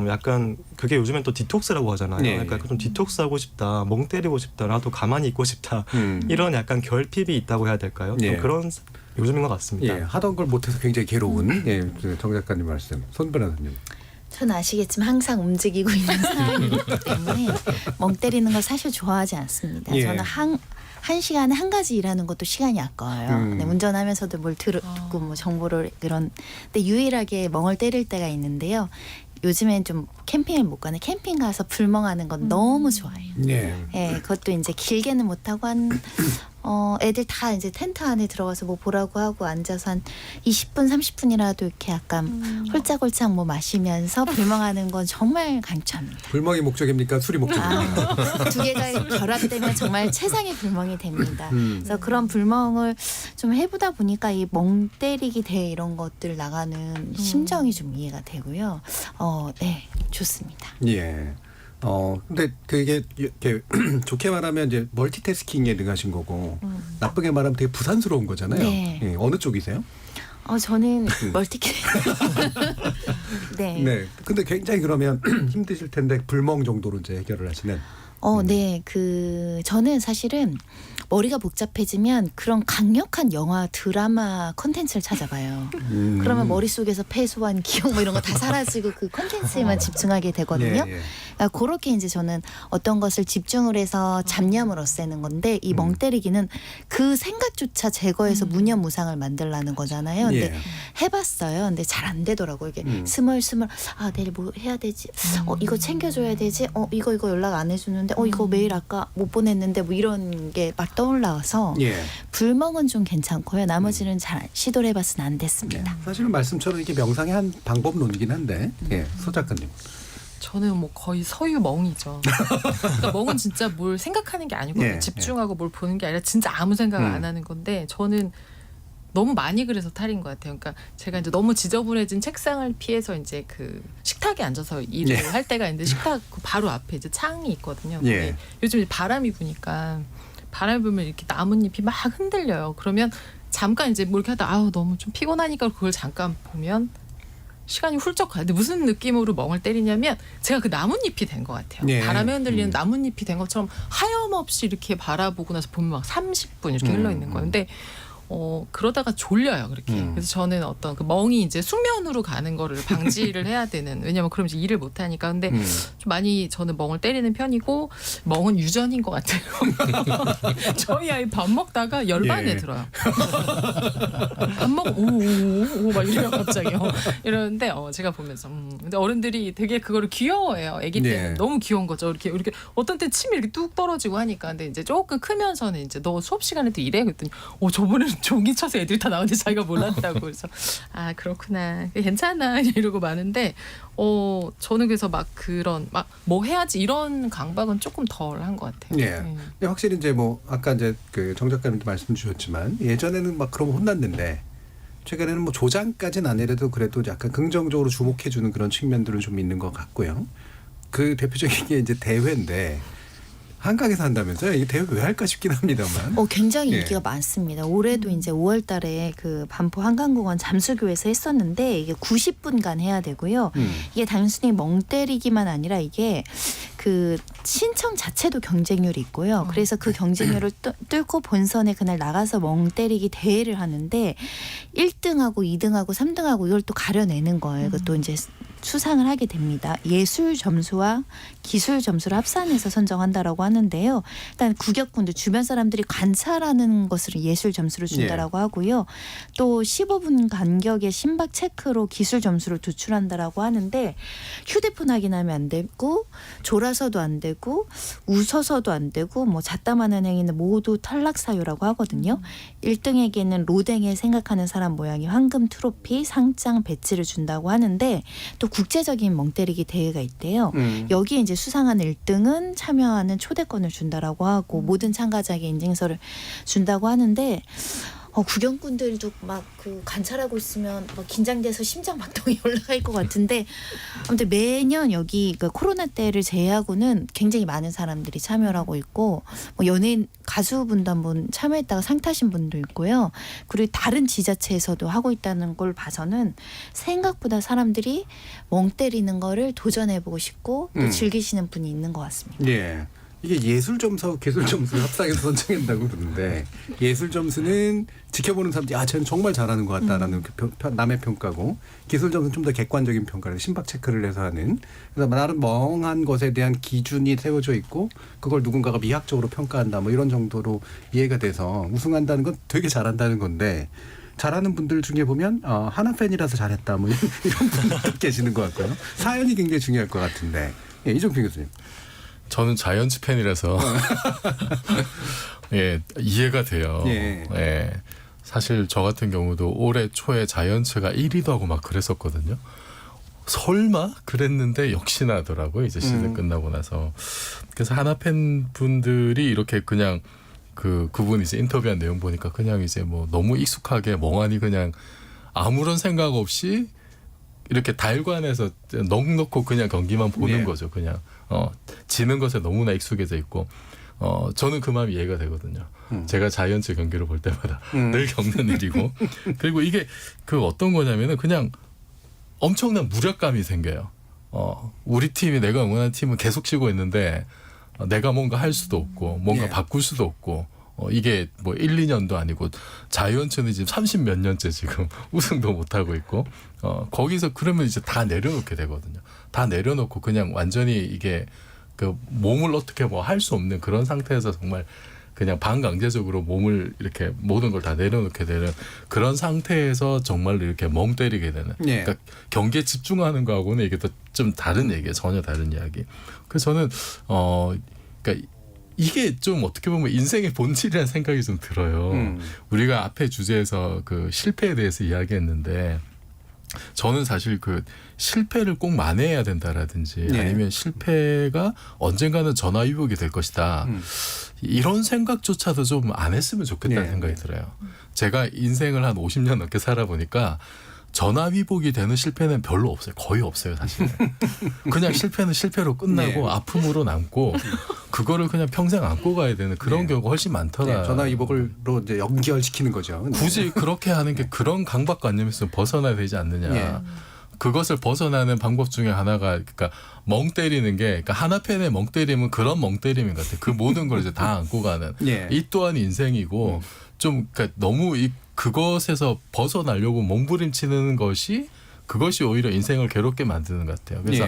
약간 그게 요즘엔 또 디톡스라고 하잖아요. 그러니까 좀 디톡스하고 싶다, 멍 때리고 싶다, 나도 가만히 있고 싶다 이런 약간 결핍이 있다고 해야 될까요? 좀 그런 요즘인 것 같습니다. 하던 걸 못해서 굉장히 괴로운 정 작가님 말씀. 손 변호사님. 저는 아시겠지만 항상 움직이고 있는 사람이기 때문에 멍 때리는 걸 사실 좋아하지 않습니다. 저는 한 시간에 한 가지 일하는 것도 시간이 아까워요. 네, 운전하면서도 뭘 듣고 뭐 정보를 근데 유일하게 멍을 때릴 때가 있는데요. 요즘엔 좀 캠핑을 못 가는 캠핑 가서 불멍하는 건 너무 좋아요. 그것도 이제 길게는 못 하고 애들 다 이제 텐트 안에 들어가서 뭐 보라고 하고 앉아서 한 20분 30분이라도 이렇게 약간 홀짝홀짝 뭐 마시면서 불멍하는 건 정말 강추합니다. 불멍이 목적입니까? 술이 목적입니까? 두 개가 결합되면 정말 최상의 불멍이 됩니다. 그래서 그런 불멍을 좀 해보다 보니까 이 멍 때리기 대회 이런 것들 나가는 심정이 좀 이해가 되고요. 네, 좋습니다. 근데 그게 이렇게 좋게 말하면 이제 멀티태스킹에 능하신 거고 나쁘게 말하면 되게 부산스러운 거잖아요. 어느 쪽이세요? 저는 멀티캐. 네. 근데 굉장히 그러면 힘드실 텐데 불멍 정도로 이제 해결을 하시는. 저는 사실은 머리가 복잡해지면 그런 강력한 영화, 드라마 콘텐츠를 찾아봐요. 그러면 머릿속에서 패소한 기억 뭐 이런 거 다 사라지고 그 콘텐츠에만 집중하게 되거든요. 그러니까 그렇게 이제 저는 어떤 것을 집중을 해서 잡념을 없애는 건데 이 멍 때리기는 그 생각조차 제거해서 무념무상을 만들라는 거잖아요. 근데 해봤어요. 근데 잘 안 되더라고요. 이게 스멀스멀 내일 뭐 해야 되지? 이거 챙겨줘야 되지? 이거 연락 안 해주는데 이거 메일 아까 못 보냈는데 뭐 이런 게 막 떠올라서 불멍은 좀 괜찮고요. 나머지는 잘 시도를 해봤으나 안 됐습니다. 사실은 말씀처럼 이게 명상의 한 방법론이긴 한데 소 작가님. 저는 뭐 거의 서유 멍이죠. 그러니까 멍은 진짜 뭘 생각하는 게 아니고 집중하고 뭘 보는 게 아니라 진짜 아무 생각 안 하는 건데 저는 너무 많이 그래서 탈인 것 같아요. 그러니까 제가 이제 너무 지저분해진 책상을 피해서 이제 그 식탁에 앉아서 일을 할 때가 있는데 식탁 바로 앞에 이제 창이 있거든요. 요즘 이제 바람이 부니까 바람이 불면 이렇게 나뭇잎이 막 흔들려요. 그러면 잠깐 이제 뭐 이렇게 하다 너무 좀 피곤하니까 그걸 잠깐 보면 시간이 훌쩍 가는데 무슨 느낌으로 멍을 때리냐면 제가 그 나뭇잎이 된 것 같아요. 바람에 흔들리는 나뭇잎이 된 것처럼 하염없이 이렇게 바라보고 나서 보면 막 30분 이렇게 흘러 있는 거예요. 근데 그러다가 졸려요, 그렇게. 그래서 저는 어떤 그 멍이 이제 숙면으로 가는 거를 방지를 해야 되는, 왜냐면 그럼 이제 일을 못 하니까. 근데 좀 많이 저는 멍을 때리는 편이고, 멍은 유전인 것 같아요. 저희 아이 밥 먹다가 열반에 들어요. 밥 먹고, 오, 막 이래요, 갑자기. 이러는데, 제가 보면서. 근데 어른들이 되게 그거를 귀여워해요. 아기 때는 너무 귀여운 거죠. 이렇게 어떤 때 침이 이렇게 뚝 떨어지고 하니까. 근데 이제 조금 크면서는 이제 너 수업 시간에도 이래? 그랬더니, 저번에는 종이 쳐서 애들이 다 나오는데 자기가 몰랐다고. 그래서 아 그렇구나, 괜찮아 이러고 마는데 저는 그래서 막 그런 막 뭐 해야지 이런 강박은 조금 덜 한 것 같아요. 예. 근데 확실히 이제 뭐 아까 이제 그 정 작가님도 말씀 주셨지만 예전에는 막 그런 거 혼났는데 최근에는 뭐 조장까지는 아니래도 그래도 약간 긍정적으로 주목해주는 그런 측면들은 좀 있는 것 같고요. 그 대표적인 게 이제 대회인데. 한강에서 한다면서요? 이 대회 왜 할까 싶긴 합니다만. 굉장히 인기가 많습니다. 올해도 이제 5월달에 그 반포 한강공원 잠수교에서 했었는데 이게 90분간 해야 되고요. 이게 단순히 멍 때리기만 아니라 이게 그 신청 자체도 경쟁률이 있고요. 그래서 그 경쟁률을 뚫고 본선에 그날 나가서 멍 때리기 대회를 하는데 1등하고 2등하고 3등하고 이걸 또 가려내는 거예요. 그것도 이제 수상을 하게 됩니다. 예술 점수와 기술 점수를 합산해서 선정한다라고 하는데요. 일단 구격꾼들 주변 사람들이 관찰하는 것을 예술 점수를 준다라고 하고요. 또 15분 간격의 심박 체크로 기술 점수를 도출한다라고 하는데 휴대폰 확인하면 안 되고 졸아서도 안 되고 웃어서도 안 되고 뭐 잡담하는 행위는 모두 탈락 사유라고 하거든요. 1등에게는 로댕에 생각하는 사람 모양의 황금 트로피, 상장, 배지를 준다고 하는데 또 국제적인 멍때리기 대회가 있대요. 여기에 이제 수상한 1등은 참여하는 초대권을 준다라고 하고 모든 참가자에게 인증서를 준다고 하는데 구경꾼들도 막 그 관찰하고 있으면 막 긴장돼서 심장박동이 올라갈 것 같은데 아무튼 매년 여기 그 코로나 때를 제외하고는 굉장히 많은 사람들이 참여를 하고 있고 뭐 연예인 가수분도 한번 참여했다가 상 타신 분도 있고요. 그리고 다른 지자체에서도 하고 있다는 걸 봐서는 생각보다 사람들이 멍 때리는 거를 도전해보고 싶고 또 즐기시는 분이 있는 것 같습니다. 예. 이게 예술 점수하고 기술 점수를 합상해서 선정한다고 그러는데 예술 점수는 지켜보는 사람들이 쟤는 정말 잘하는 것 같다라는 남의 평가고 기술 점수는 좀 더 객관적인 평가를 심박 체크를 해서 하는 그래서 나름 멍한 것에 대한 기준이 세워져 있고 그걸 누군가가 미학적으로 평가한다 뭐 이런 정도로 이해가 돼서 우승한다는 건 되게 잘한다는 건데 잘하는 분들 중에 보면 하나 팬이라서 잘했다 뭐 이런 분들도 계시는 것 같고요. 사연이 굉장히 중요할 것 같은데 이종필 교수님. 저는 자이언츠 팬이라서 예, 이해가 돼요. 예. 사실 저 같은 경우도 올해 초에 자이언츠가 1위도 하고 막 그랬었거든요. 설마 그랬는데 역시나 하더라고요. 이제 시즌 끝나고 나서. 그래서 하나 팬 분들이 이렇게 그냥 그분이 이제 인터뷰한 내용 보니까 그냥 이제 뭐 너무 익숙하게 멍하니 그냥 아무런 생각 없이 이렇게 달관에서 넋놓고 그냥 경기만 보는 거죠. 그냥 지는 것에 너무나 익숙해져 있고 저는 그 마음이 이해가 되거든요. 제가 자이언츠 경기를 볼 때마다 늘 겪는 일이고 그리고 이게 그 어떤 거냐면은 그냥 엄청난 무력감이 생겨요. 우리 팀이 내가 응원한 팀은 계속 치고 있는데 내가 뭔가 할 수도 없고 뭔가 바꿀 수도 없고 이게 뭐 1, 2년도 아니고 자이언츠는 지금 30몇 년째 지금 우승도 못하고 있고 거기서 그러면 이제 다 내려놓게 되거든요. 다 내려놓고 그냥 완전히 이게 그 몸을 어떻게 뭐 할 수 없는 그런 상태에서 정말 그냥 반강제적으로 몸을 이렇게 모든 걸 다 내려놓게 되는 그런 상태에서 정말 이렇게 멍 때리게 되는 그러니까 경기에 집중하는 거하고는 이게 또 좀 다른 얘기예요. 전혀 다른 이야기. 그래서 저는 그러니까 이게 좀 어떻게 보면 인생의 본질이라는 생각이 좀 들어요. 우리가 앞에 주제에서 그 실패에 대해서 이야기했는데 저는 사실 그 실패를 꼭 만회해야 된다라든지 아니면 실패가 언젠가는 전화위복이 될 것이다. 이런 생각조차도 좀 안 했으면 좋겠다는 생각이 들어요. 제가 인생을 한 50년 넘게 살아보니까 전화위복이 되는 실패는 별로 없어요. 거의 없어요, 사실은. 그냥 실패는 실패로 끝나고 아픔으로 남고 그거를 그냥 평생 안고 가야 되는 그런 경우가 훨씬 많더라. 전화위복으로 이제 연결시키는 거죠. 굳이 그렇게 하는 게 그런 강박관념에서 벗어나야 되지 않느냐. 그것을 벗어나는 방법 중에 하나가 그러니까 멍 때리는 게 그러니까 하나 팬의 멍 때림은 그런 멍 때림인 것 같아요. 그 모든 걸 이제 다 안고 가는 이 또한 인생이고 좀 그러니까 너무 그것에서 벗어나려고 몸부림치는 것이 그것이 오히려 인생을 괴롭게 만드는 것 같아요. 그래서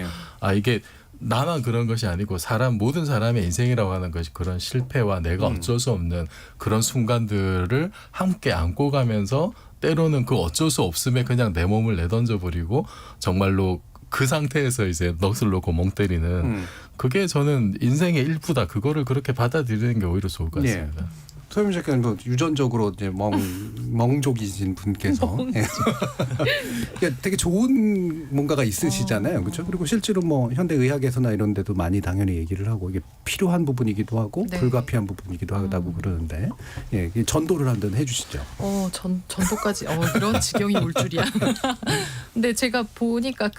이게 나만 그런 것이 아니고 모든 사람의 인생이라고 하는 것이 그런 실패와 내가 어쩔 수 없는 그런 순간들을 함께 안고 가면서 때로는 그 어쩔 수 없음에 그냥 내 몸을 내던져 버리고 정말로 그 상태에서 이제 넋을 놓고 멍 때리는 그게 저는 인생의 일부다. 그거를 그렇게 받아들이는 게 오히려 좋을 것 같습니다. 서유민 작가님도 유전적으로 이제 멍족이신 분께서 그러니까 되게 좋은 뭔가가 있으시잖아요, 그렇죠? 그리고 실제로 뭐 현대 의학에서나 이런 데도 많이 당연히 얘기를 하고 이게 필요한 부분이기도 하고 네. 불가피한 부분이기도 하다고 그러는데 전도를 한번 해주시죠. 전도까지 이런 지경이 올 줄이야. 근데 제가 보니까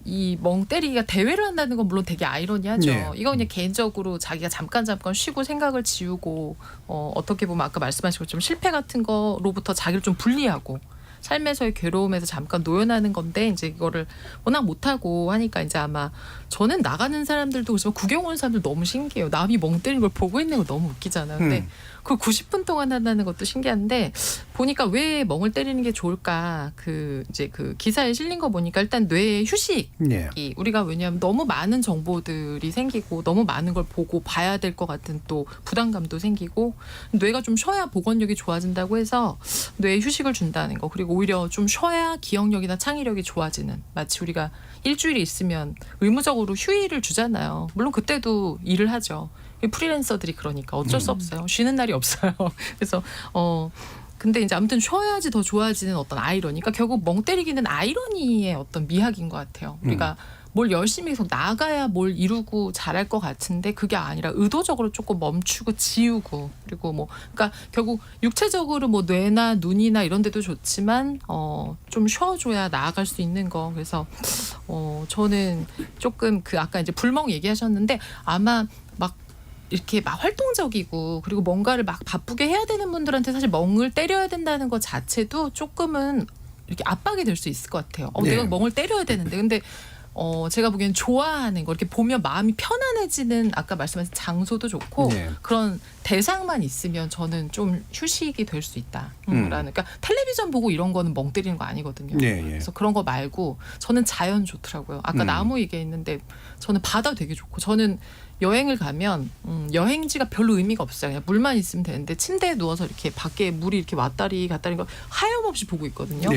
이 멍 때리기가 대회를 한다는 건 물론 되게 아이러니하죠. 이건 그냥 개인적으로 자기가 잠깐 쉬고 생각을 지우고 어떻게 보면 아까 말씀하신 것처럼 실패 같은 거로부터 자기를 좀 분리하고 삶에서의 괴로움에서 잠깐 노연하는 건데 이제 이거를 워낙 못하고 하니까 이제 아마 저는 나가는 사람들도 그렇지만 구경 온 사람들 너무 신기해요. 남이 멍 때리는 걸 보고 있는 거 너무 웃기잖아요. 근데 그걸 90분 동안 한다는 것도 신기한데 보니까 왜 멍을 때리는 게 좋을까 이제 그 기사에 실린 거 보니까 일단 뇌의 휴식이 우리가 왜냐하면 너무 많은 정보들이 생기고 너무 많은 걸 보고 봐야 될 것 같은 또 부담감도 생기고 뇌가 좀 쉬어야 복원력이 좋아진다고 해서 뇌에 휴식을 준다는 거 그리고 오히려 좀 쉬어야 기억력이나 창의력이 좋아지는 마치 우리가 일주일이 있으면 의무적으로 휴일을 주잖아요. 물론 그때도 일을 하죠. 프리랜서들이 그러니까 어쩔 수 없어요. 쉬는 날이 없어요. 그래서 근데 이제 아무튼 쉬어야지 더 좋아지는 어떤 아이러니. 그러니까 결국 멍 때리기는 아이러니의 어떤 미학인 것 같아요. 우리가 뭘 열심히 해서 나가야 뭘 이루고 잘할 것 같은데 그게 아니라 의도적으로 조금 멈추고 지우고 그리고 그러니까 결국 육체적으로 뇌나 눈이나 이런 데도 좋지만 좀 쉬어줘야 나아갈 수 있는 거. 그래서 저는 조금 아까 이제 불멍 얘기하셨는데 아마 이렇게 활동적이고 그리고 뭔가를 바쁘게 해야 되는 분들한테 사실 멍을 때려야 된다는 것 자체도 조금은 이렇게 압박이 될 수 있을 것 같아요. 내가 멍을 때려야 되는데 근데 제가 보기엔 좋아하는 거 이렇게 보면 마음이 편안해지는 아까 말씀하신 장소도 좋고 그런 대상만 있으면 저는 좀 휴식이 될 수 있다. 그러니까 텔레비전 보고 이런 거는 멍 때리는 거 아니거든요. 그래서 그런 거 말고 저는 자연 좋더라고요. 아까 나무 얘기했는데 저는 바다 되게 좋고 저는 여행을 가면 여행지가 별로 의미가 없어요. 그냥 물만 있으면 되는데 침대에 누워서 이렇게 밖에 물이 이렇게 왔다리 갔다리 거 하염없이 보고 있거든요.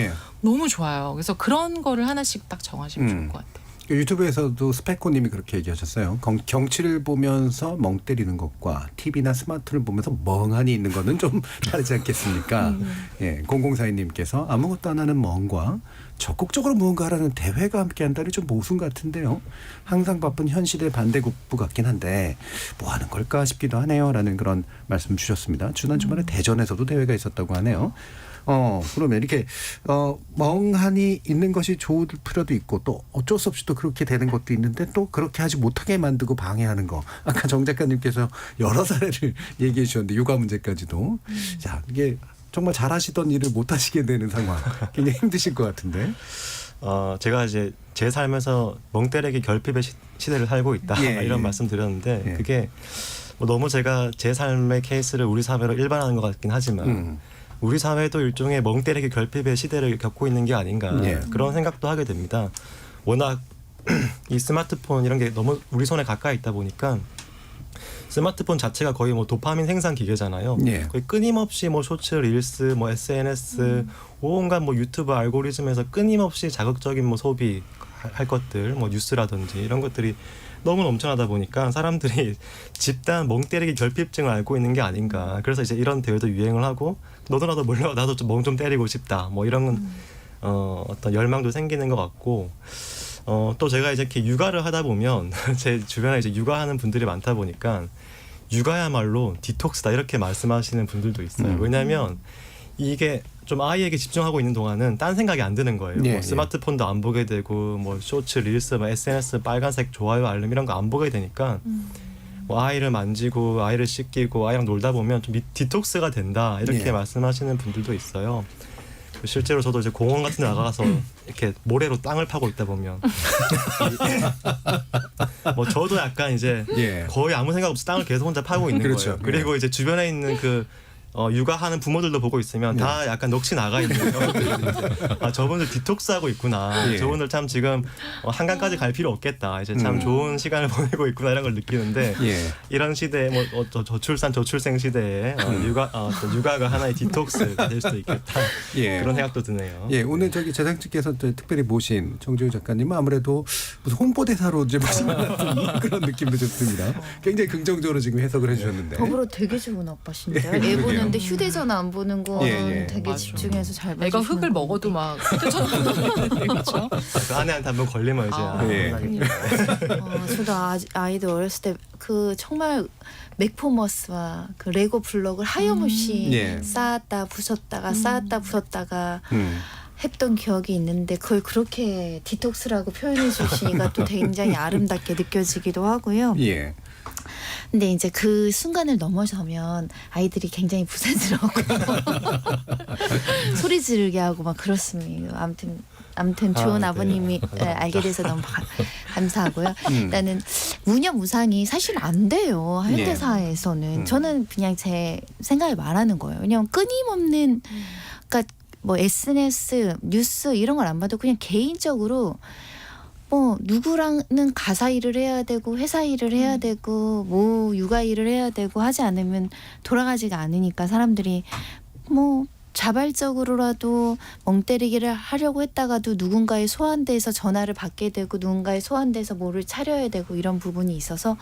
너무 좋아요. 그래서 그런 거를 하나씩 딱 정하시면 좋을 것 같아요. 유튜브에서도 스페코님이 그렇게 얘기하셨어요. 경치를 보면서 멍 때리는 것과 TV나 스마트를 보면서 멍하니 있는 거는 좀 다르지 않겠습니까? 0042님께서 아무것도 안 하는 멍과 적극적으로 무언가 하라는 대회가 함께한다니 좀 모순 같은데요. 항상 바쁜 현실의 반대급부 같긴 한데 뭐 하는 걸까 싶기도 하네요. 라는 그런 말씀 주셨습니다. 지난 주말에 대전에서도 대회가 있었다고 하네요. 그러면 이렇게 멍하니 있는 것이 좋을 필요도 있고 또 어쩔 수 없이 또 그렇게 되는 것도 있는데 또 그렇게 하지 못하게 만들고 방해하는 거. 아까 정 작가님께서 여러 사례를 얘기해 주셨는데 육아 문제까지도. 자, 이게 정말 잘하시던 일을 못 하시게 되는 상황. 굉장히 힘드실 것 같은데. 제가 이제 제 삶에서 멍 때리기 결핍의 시대를 살고 있다 이런 말씀 드렸는데 그게 너무 제가 제 삶의 케이스를 우리 사회로 일반화하는 것 같긴 하지만 우리 사회도 일종의 멍 때리기 결핍의 시대를 겪고 있는 게 아닌가 그런 생각도 하게 됩니다. 워낙 이 스마트폰 이런 게 너무 우리 손에 가까이 있다 보니까 스마트폰 자체가 거의 도파민 생산 기계잖아요. 거의 끊임없이 쇼츠, 릴스, SNS, 온갖 유튜브 알고리즘에서 끊임없이 자극적인 소비 할 것들, 뉴스라든지 이런 것들이 너무 넘쳐나다 보니까 사람들이 집단 멍 때리기 결핍증을 앓고 있는 게 아닌가. 그래서 이제 이런 대회도 유행을 하고 너도 나도 몰라 나도 좀 멍 좀 때리고 싶다. 이런 어떤 열망도 생기는 것 같고. 또 제가 이제 이렇게 육아를 하다 보면 제 주변에 이제 육아하는 분들이 많다 보니까 육아야말로 디톡스다 이렇게 말씀하시는 분들도 있어요. 왜냐하면 이게 좀 아이에게 집중하고 있는 동안은 딴 생각이 안 드는 거예요. 스마트폰도 안 보게 되고 쇼츠, 릴스, SNS, 빨간색 좋아요, 알림 이런 거 안 보게 되니까 아이를 만지고 아이를 씻기고 아이랑 놀다 보면 좀 디톡스가 된다 이렇게 말씀하시는 분들도 있어요. 실제로 저도 이제 공원 같은 데 나가서 이렇게 모래로 땅을 파고 있다 보면 저도 약간 이제 거의 아무 생각 없이 땅을 계속 혼자 파고 있는 거예요. 그리고 이제 주변에 있는 그 육아하는 부모들도 보고 있으면 다 약간 넋이 나가 있는 아, 저분들 디톡스하고 있구나. 예. 저분들 참 지금 한강까지 갈 필요 없겠다. 이제 참 좋은 시간을 보내고 있구나 이런 걸 느끼는데 예. 이런 시대에 뭐 저출산 저출생 시대에 육아가 하나의 디톡스가 될 수도 있겠다. 예. 그런 생각도 드네요. 예, 오늘 저기 재상측께서 특별히 모신 정재우 작가님은 아무래도 무슨 홍보대사로 이제 모신 그런 느낌도 좀 듭니다. 굉장히 긍정적으로 지금 해석을 해주셨는데. 더불어 되게 좋은 아빠신데요. 애 보는데 휴대전화 안 보는 건 예, 예. 되게 맞아. 집중해서 잘 봐주시는 애가 흙을 것 먹어도 막 그렇죠. 그 아내한테 한번 걸리면 이제 예. 저도 아이들 어렸을 때 그 정말 맥포머스와 그 레고 블록을 하염없이 예. 쌓았다 부쉈다가 쌓았다 부쉈다가 했던 기억이 있는데 그걸 그렇게 디톡스라고 표현해 주시니까 또 굉장히 아름답게 느껴지기도 하고요. 예. 근데 이제 그 순간을 넘어서면 아이들이 굉장히 부산스러워하고 소리 지르게 하고 막 그렇습니다. 아무튼 좋은 아버님이 알게 돼서 너무 감사하고요. 일단은 무념무상이 사실 안 돼요. 현대사에서는. 저는 그냥 제 생각을 말하는 거예요. 왜냐하면 끊임없는 그러니까 뭐 SNS, 뉴스 이런 걸 안 봐도 그냥 개인적으로 뭐 누구랑은 가사 일을 해야 되고 회사 일을 해야 되고 뭐 육아 일을 해야 되고 하지 않으면 돌아가지가 않으니까 사람들이 뭐 자발적으로라도 멍 때리기를 하려고 했다가도 누군가의 소환돼서 전화를 받게 되고 누군가의 소환돼서 뭐를 차려야 되고 이런 부분이 있어서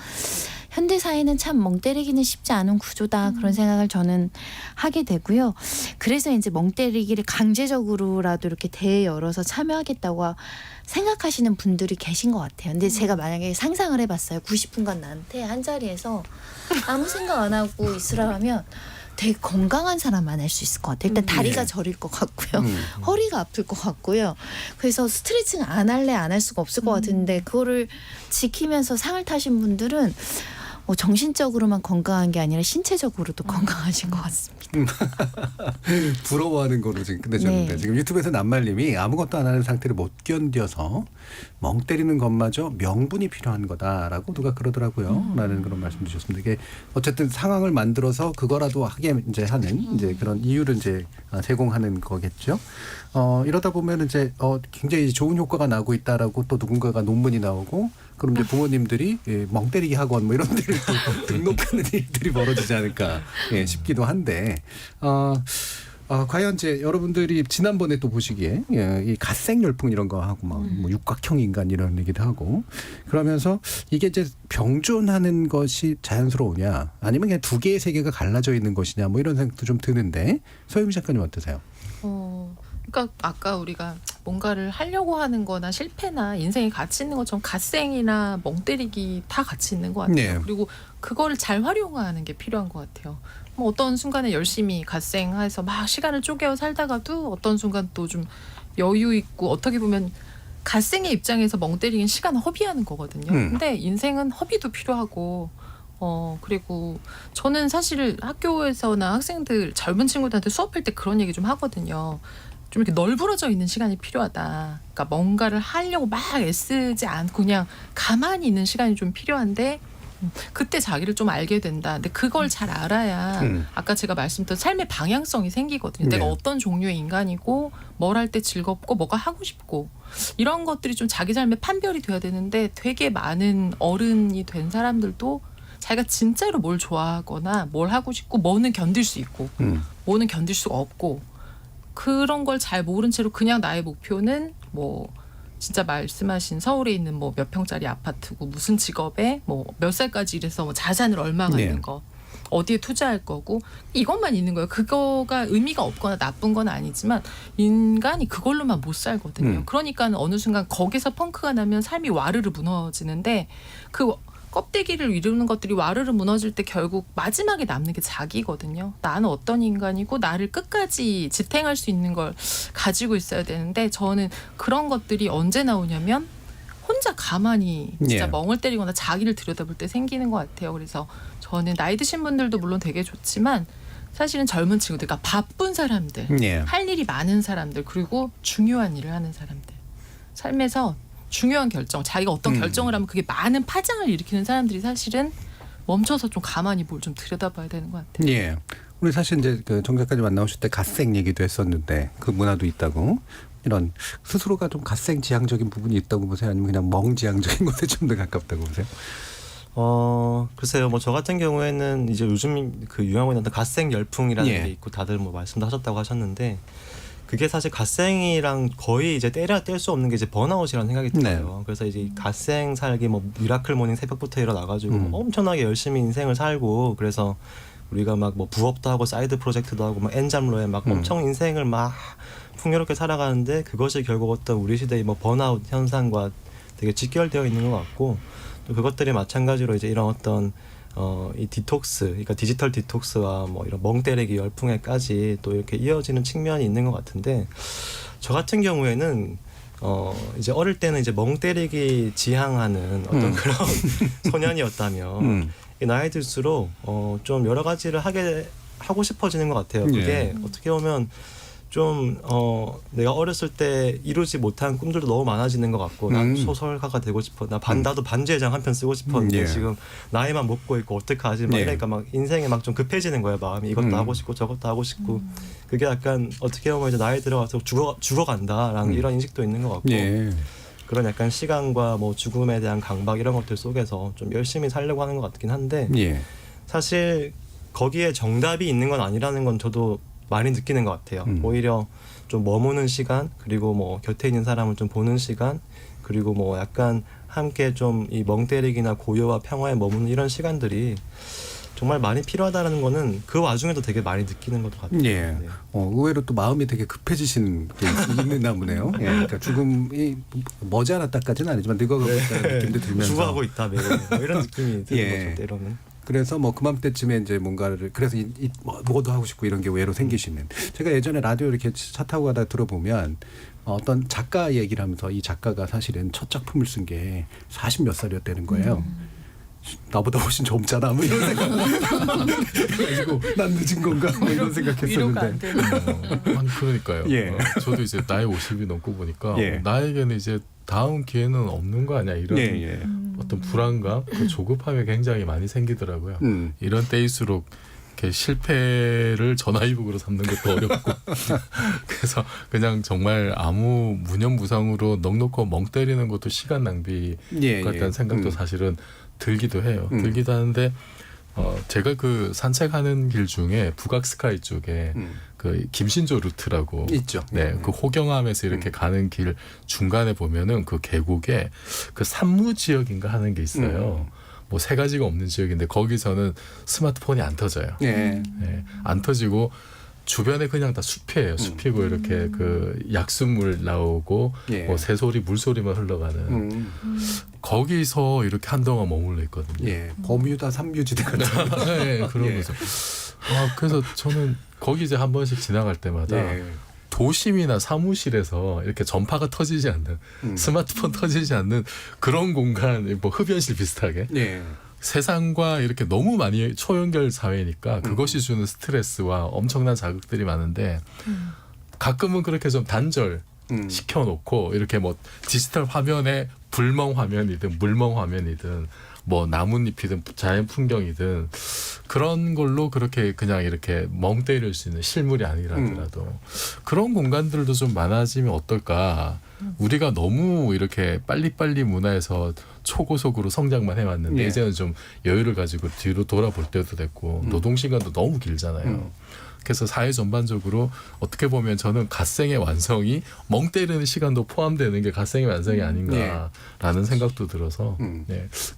현대사회는 참 멍 때리기는 쉽지 않은 구조다 그런 생각을 저는 하게 되고요. 그래서 이제 멍 때리기를 강제적으로라도 이렇게 대회 열어서 참여하겠다고 생각하시는 분들이 계신 것 같아요. 근데 제가 만약에 상상을 해봤어요. 90분간 나한테 한 자리에서 아무 생각 안 하고 있으라 하면 되게 건강한 사람만 할 수 있을 것 같아요. 일단 다리가 저릴 것 같고요. 허리가 아플 것 같고요. 그래서 스트레칭 안 할래 안 할 수가 없을 것 같은데 그거를 지키면서 상을 타신 분들은 정신적으로만 건강한 게 아니라 신체적으로도 건강하신 것 같습니다. 부러워하는 거로 지금 끝내줬는데 네. 지금 유튜브에서 남말님이 아무것도 안 하는 상태를 못 견뎌서 멍 때리는 것마저 명분이 필요한 거다라고 누가 그러더라고요. 라는 그런 말씀 주셨습니다. 이게 어쨌든 상황을 만들어서 그거라도 하게 이제 하는 이제 그런 이유를 이제 제공하는 거겠죠. 이러다 보면 이제 굉장히 좋은 효과가 나고 있다라고 또 누군가가 논문이 나오고 그럼 이제 부모님들이 멍 때리기 학원 뭐 이런 데를 또 등록하는 일들이 벌어지지 않을까 싶기도 한데 과연 이제 여러분들이 지난번에 또 보시기에 이 갓생 열풍 이런 거 하고 막 뭐 육각형 인간 이런 얘기도 하고 그러면서 이게 이제 병존하는 것이 자연스러우냐 아니면 그냥 두 개의 세계가 갈라져 있는 것이냐 뭐 이런 생각도 좀 드는데 서유미 작가님 어떠세요? 그러니까 아까 우리가 뭔가를 하려고 하는 거나 실패나 인생에 가치 있는 것처럼 갓생이나 멍 때리기 다 가치 있는 것 같아요. 네. 그리고 그거를 잘 활용하는 게 필요한 것 같아요. 뭐 어떤 순간에 열심히 갓생해서 막 시간을 쪼개어 살다가도 어떤 순간 또 좀 여유 있고 어떻게 보면 갓생의 입장에서 멍 때리기는 시간을 허비하는 거거든요. 근데 인생은 허비도 필요하고 그리고 저는 사실 학교에서나 학생들 젊은 친구들한테 수업할 때 그런 얘기 좀 하거든요. 좀 이렇게 널브러져 있는 시간이 필요하다. 그러니까 뭔가를 하려고 막 애쓰지 않고 그냥 가만히 있는 시간이 좀 필요한데 그때 자기를 좀 알게 된다. 근데 그걸 잘 알아야 아까 제가 말씀드린 삶의 방향성이 생기거든요. 내가 어떤 종류의 인간이고 뭘 할 때 즐겁고 뭐가 하고 싶고 이런 것들이 좀 자기 삶의 판별이 돼야 되는데 되게 많은 어른이 된 사람들도 자기가 진짜로 뭘 좋아하거나 뭘 하고 싶고 뭐는 견딜 수 있고 뭐는 견딜 수가 없고 그런 걸 잘 모른 채로 그냥 나의 목표는 뭐 진짜 말씀하신 서울에 있는 뭐 몇 평짜리 아파트고 무슨 직업에 뭐 몇 살까지 일해서 뭐 자산을 얼마 갖는 거 어디에 투자할 거고 이것만 있는 거예요. 그거가 의미가 없거나 나쁜 건 아니지만 인간이 그걸로만 못 살거든요. 그러니까 어느 순간 거기서 펑크가 나면 삶이 와르르 무너지는데 그 껍데기를 이루는 것들이 와르르 무너질 때 결국 마지막에 남는 게 자기거든요. 나는 어떤 인간이고 나를 끝까지 지탱할 수 있는 걸 가지고 있어야 되는데 저는 그런 것들이 언제 나오냐면 혼자 가만히 진짜 멍을 때리거나 자기를 들여다볼 때 생기는 것 같아요. 그래서 저는 나이 드신 분들도 물론 되게 좋지만 사실은 젊은 친구들, 그러니까 바쁜 사람들, 할 일이 많은 사람들 그리고 중요한 일을 하는 사람들 삶에서 중요한 결정, 자기가 어떤 결정을 하면 그게 많은 파장을 일으키는 사람들이 사실은 멈춰서 좀 가만히 뭘 좀 들여다봐야 되는 것 같아요. 우리 사실 이제 그 정 작가님 만나오실 때 갓생 얘기도 했었는데 그 문화도 있다고. 이런 스스로가 좀 갓생지향적인 부분이 있다고 보세요? 아니면 그냥 멍지향적인 것에 좀 더 가깝다고 보세요? 글쎄요. 뭐 저 같은 경우에는 이제 요즘 그 유행하고 있는 갓생 열풍이라는 예. 게 있고 다들 뭐 말씀도 하셨다고 하셨는데 그게 사실 갓생이랑 거의 이제 뗄 수 없는 게 이제 번아웃이라는 생각이 들어요. 네. 그래서 이제 갓생 살기 뭐 미라클 모닝 새벽부터 일어나가지고 엄청나게 열심히 인생을 살고 그래서 우리가 막 뭐 부업도 하고 사이드 프로젝트도 하고 막 엔잡로에 막 엄청 인생을 막 풍요롭게 살아가는데 그것이 결국 어떤 우리 시대의 뭐 번아웃 현상과 되게 직결되어 있는 것 같고 또 그것들이 마찬가지로 이제 이런 어떤 이 디톡스, 그러니까 디지털 디톡스와 뭐 이런 멍 때리기 열풍에까지 또 이렇게 이어지는 측면이 있는 것 같은데 저 같은 경우에는 이제 어릴 때는 이제 멍 때리기 지향하는 어떤 그런 소년이었다면 나이 들수록 좀 여러 가지를 하고 싶어지는 것 같아요. 그게 어떻게 보면 좀 내가 어렸을 때 이루지 못한 꿈들도 너무 많아지는 것 같고 난 소설가가 되고 싶어. 나도 반지의 한 편 쓰고 싶었는데 지금 나이만 먹고 있고 어떡하지? 막 이러니까 막 인생에 막 좀 급해지는 거예요. 마음이 이것도 하고 싶고 저것도 하고 싶고 그게 약간 어떻게 보면 이제 나이 들어가서 죽어간다라는 이런 인식도 있는 것 같고 그런 약간 시간과 뭐 죽음에 대한 강박 이런 것들 속에서 좀 열심히 살려고 하는 것 같긴 한데 사실 거기에 정답이 있는 건 아니라는 건 저도 많이 느끼는 것 같아요. 오히려 좀 머무는 시간 그리고 뭐 곁에 있는 사람을 좀 보는 시간 그리고 뭐 약간 함께 좀 이 멍 때리기나 고요와 평화에 머무는 이런 시간들이 정말 많이 필요하다는 거는 그 와중에도 되게 많이 느끼는 것 같아요. 네. 의외로 또 마음이 되게 급해지시는 게 있나 보네요. 그러니까 죽음이 머지않았다까지는 아니지만 늙어가고 있다는 느낌도 들면서 죽어가고 있다 매일 이런 느낌이 드는 거죠. 때로는. 그래서 뭐 그맘때쯤에 이제 뭔가를 그래서 뭐도 하고 싶고 이런 게 외로 생기시는. 제가 예전에 라디오 이렇게 차 타고 가다 들어보면 어떤 작가 얘기를 하면서 이 작가가 사실은 첫 작품을 쓴 게 40몇 살이었다는 거예요. 나보다 훨씬 젊잖아. 뭐 이런 생각. 그래가지고 난 늦은 건가? 뭐 이런 생각했었는데. 그러니까요. 저도 이제 나이 50이 넘고 보니까 나에게는 이제 다음 기회는 없는 거 아니야 이런 어떤 불안감, 그 조급함이 굉장히 많이 생기더라고요. 이런 때일수록 이렇게 실패를 전화위복으로 삼는 것도 어렵고 그래서 그냥 정말 아무 무념무상으로 넉넉히 멍 때리는 것도 시간 낭비 같다는 생각도 사실은 들기도 해요. 들기도 하는데 제가 그 산책하는 길 중에 북악스카이 쪽에 그 김신조 루트라고 있죠. 그 호경암에서 이렇게 가는 길 중간에 보면은 그 계곡에 그 산무 지역인가 하는 게 있어요. 뭐 세 가지가 없는 지역인데 거기서는 스마트폰이 안 터져요. 안 터지고 주변에 그냥 다 숲이에요. 숲이고 이렇게 그 약수물 나오고 뭐 새소리, 물소리만 흘러가는 거기서 이렇게 한동안 머물러 있거든요. 버뮤다 삼류지대 같은 그런 거죠. 그래서 저는 거기 이제 한 번씩 지나갈 때마다 도심이나 사무실에서 이렇게 전파가 터지지 않는 스마트폰 터지지 않는 그런 공간, 뭐 흡연실 비슷하게 세상과 이렇게 너무 많이 초연결 사회니까 그것이 주는 스트레스와 엄청난 자극들이 많은데 가끔은 그렇게 좀 단절 시켜놓고 이렇게 뭐 디지털 화면에 불멍 화면이든 물멍 화면이든 뭐 나뭇잎이든 자연 풍경이든 그런 걸로 그렇게 그냥 이렇게 멍 때릴 수 있는 실물이 아니라더라도 그런 공간들도 좀 많아지면 어떨까. 우리가 너무 이렇게 빨리빨리 문화에서 초고속으로 성장만 해왔는데 이제는 좀 여유를 가지고 뒤로 돌아볼 때도 됐고 노동시간도 너무 길잖아요. 그래서 사회 전반적으로 어떻게 보면 저는 갓생의 완성이 멍 때리는 시간도 포함되는 게 갓생의 완성이 아닌가라는 생각도 들어서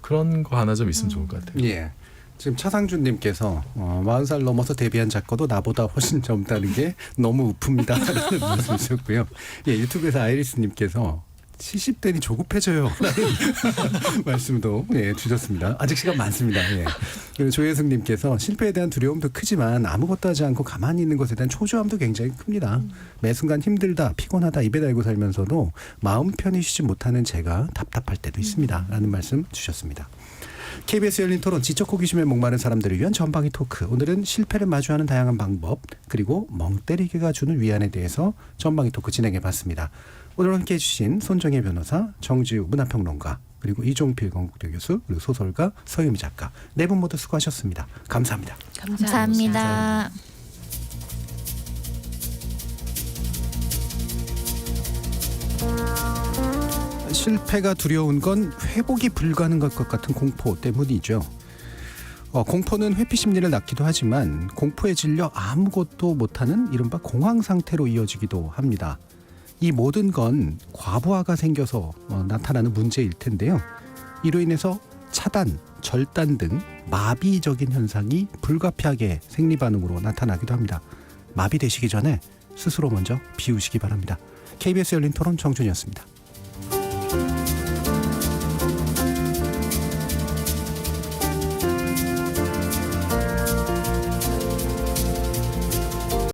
그런 거 하나 좀 있으면 좋을 것 같아요. 지금 차상준님께서 40살 넘어서 데뷔한 작가도 나보다 훨씬 젊다는 게 너무 우픕니다. 라는 말씀 주셨고요. 유튜브에서 아이리스님께서 70대니 조급해져요. 라는 말씀도 주셨습니다. 아직 시간 많습니다. 그리고 조혜승님께서 실패에 대한 두려움도 크지만 아무것도 하지 않고 가만히 있는 것에 대한 초조함도 굉장히 큽니다. 매 순간 힘들다, 피곤하다 입에 달고 살면서도 마음 편히 쉬지 못하는 제가 답답할 때도 있습니다. 라는 말씀 주셨습니다. KBS 열린 토론 지적 호기심에 목마른 사람들을 위한 전방위 토크. 오늘은 실패를 마주하는 다양한 방법 그리고 멍 때리기가 주는 위안에 대해서 전방위 토크 진행해봤습니다. 오늘 함께해 주신 손정혜 변호사, 정지우 문화평론가 그리고 이종필 건국대 교수 그리고 소설가 서유미 작가 네 분 모두 수고하셨습니다. 감사합니다. 감사합니다. 실패가 두려운 건 회복이 불가능할 것 같은 공포 때문이죠. 공포는 회피 심리를 낳기도 하지만 공포에 질려 아무것도 못하는 이른바 공황 상태로 이어지기도 합니다. 이 모든 건 과부하가 생겨서 나타나는 문제일 텐데요. 이로 인해서 차단, 절단 등 마비적인 현상이 불가피하게 생리 반응으로 나타나기도 합니다. 마비되시기 전에 스스로 먼저 비우시기 바랍니다. KBS 열린 토론 정준이었습니다.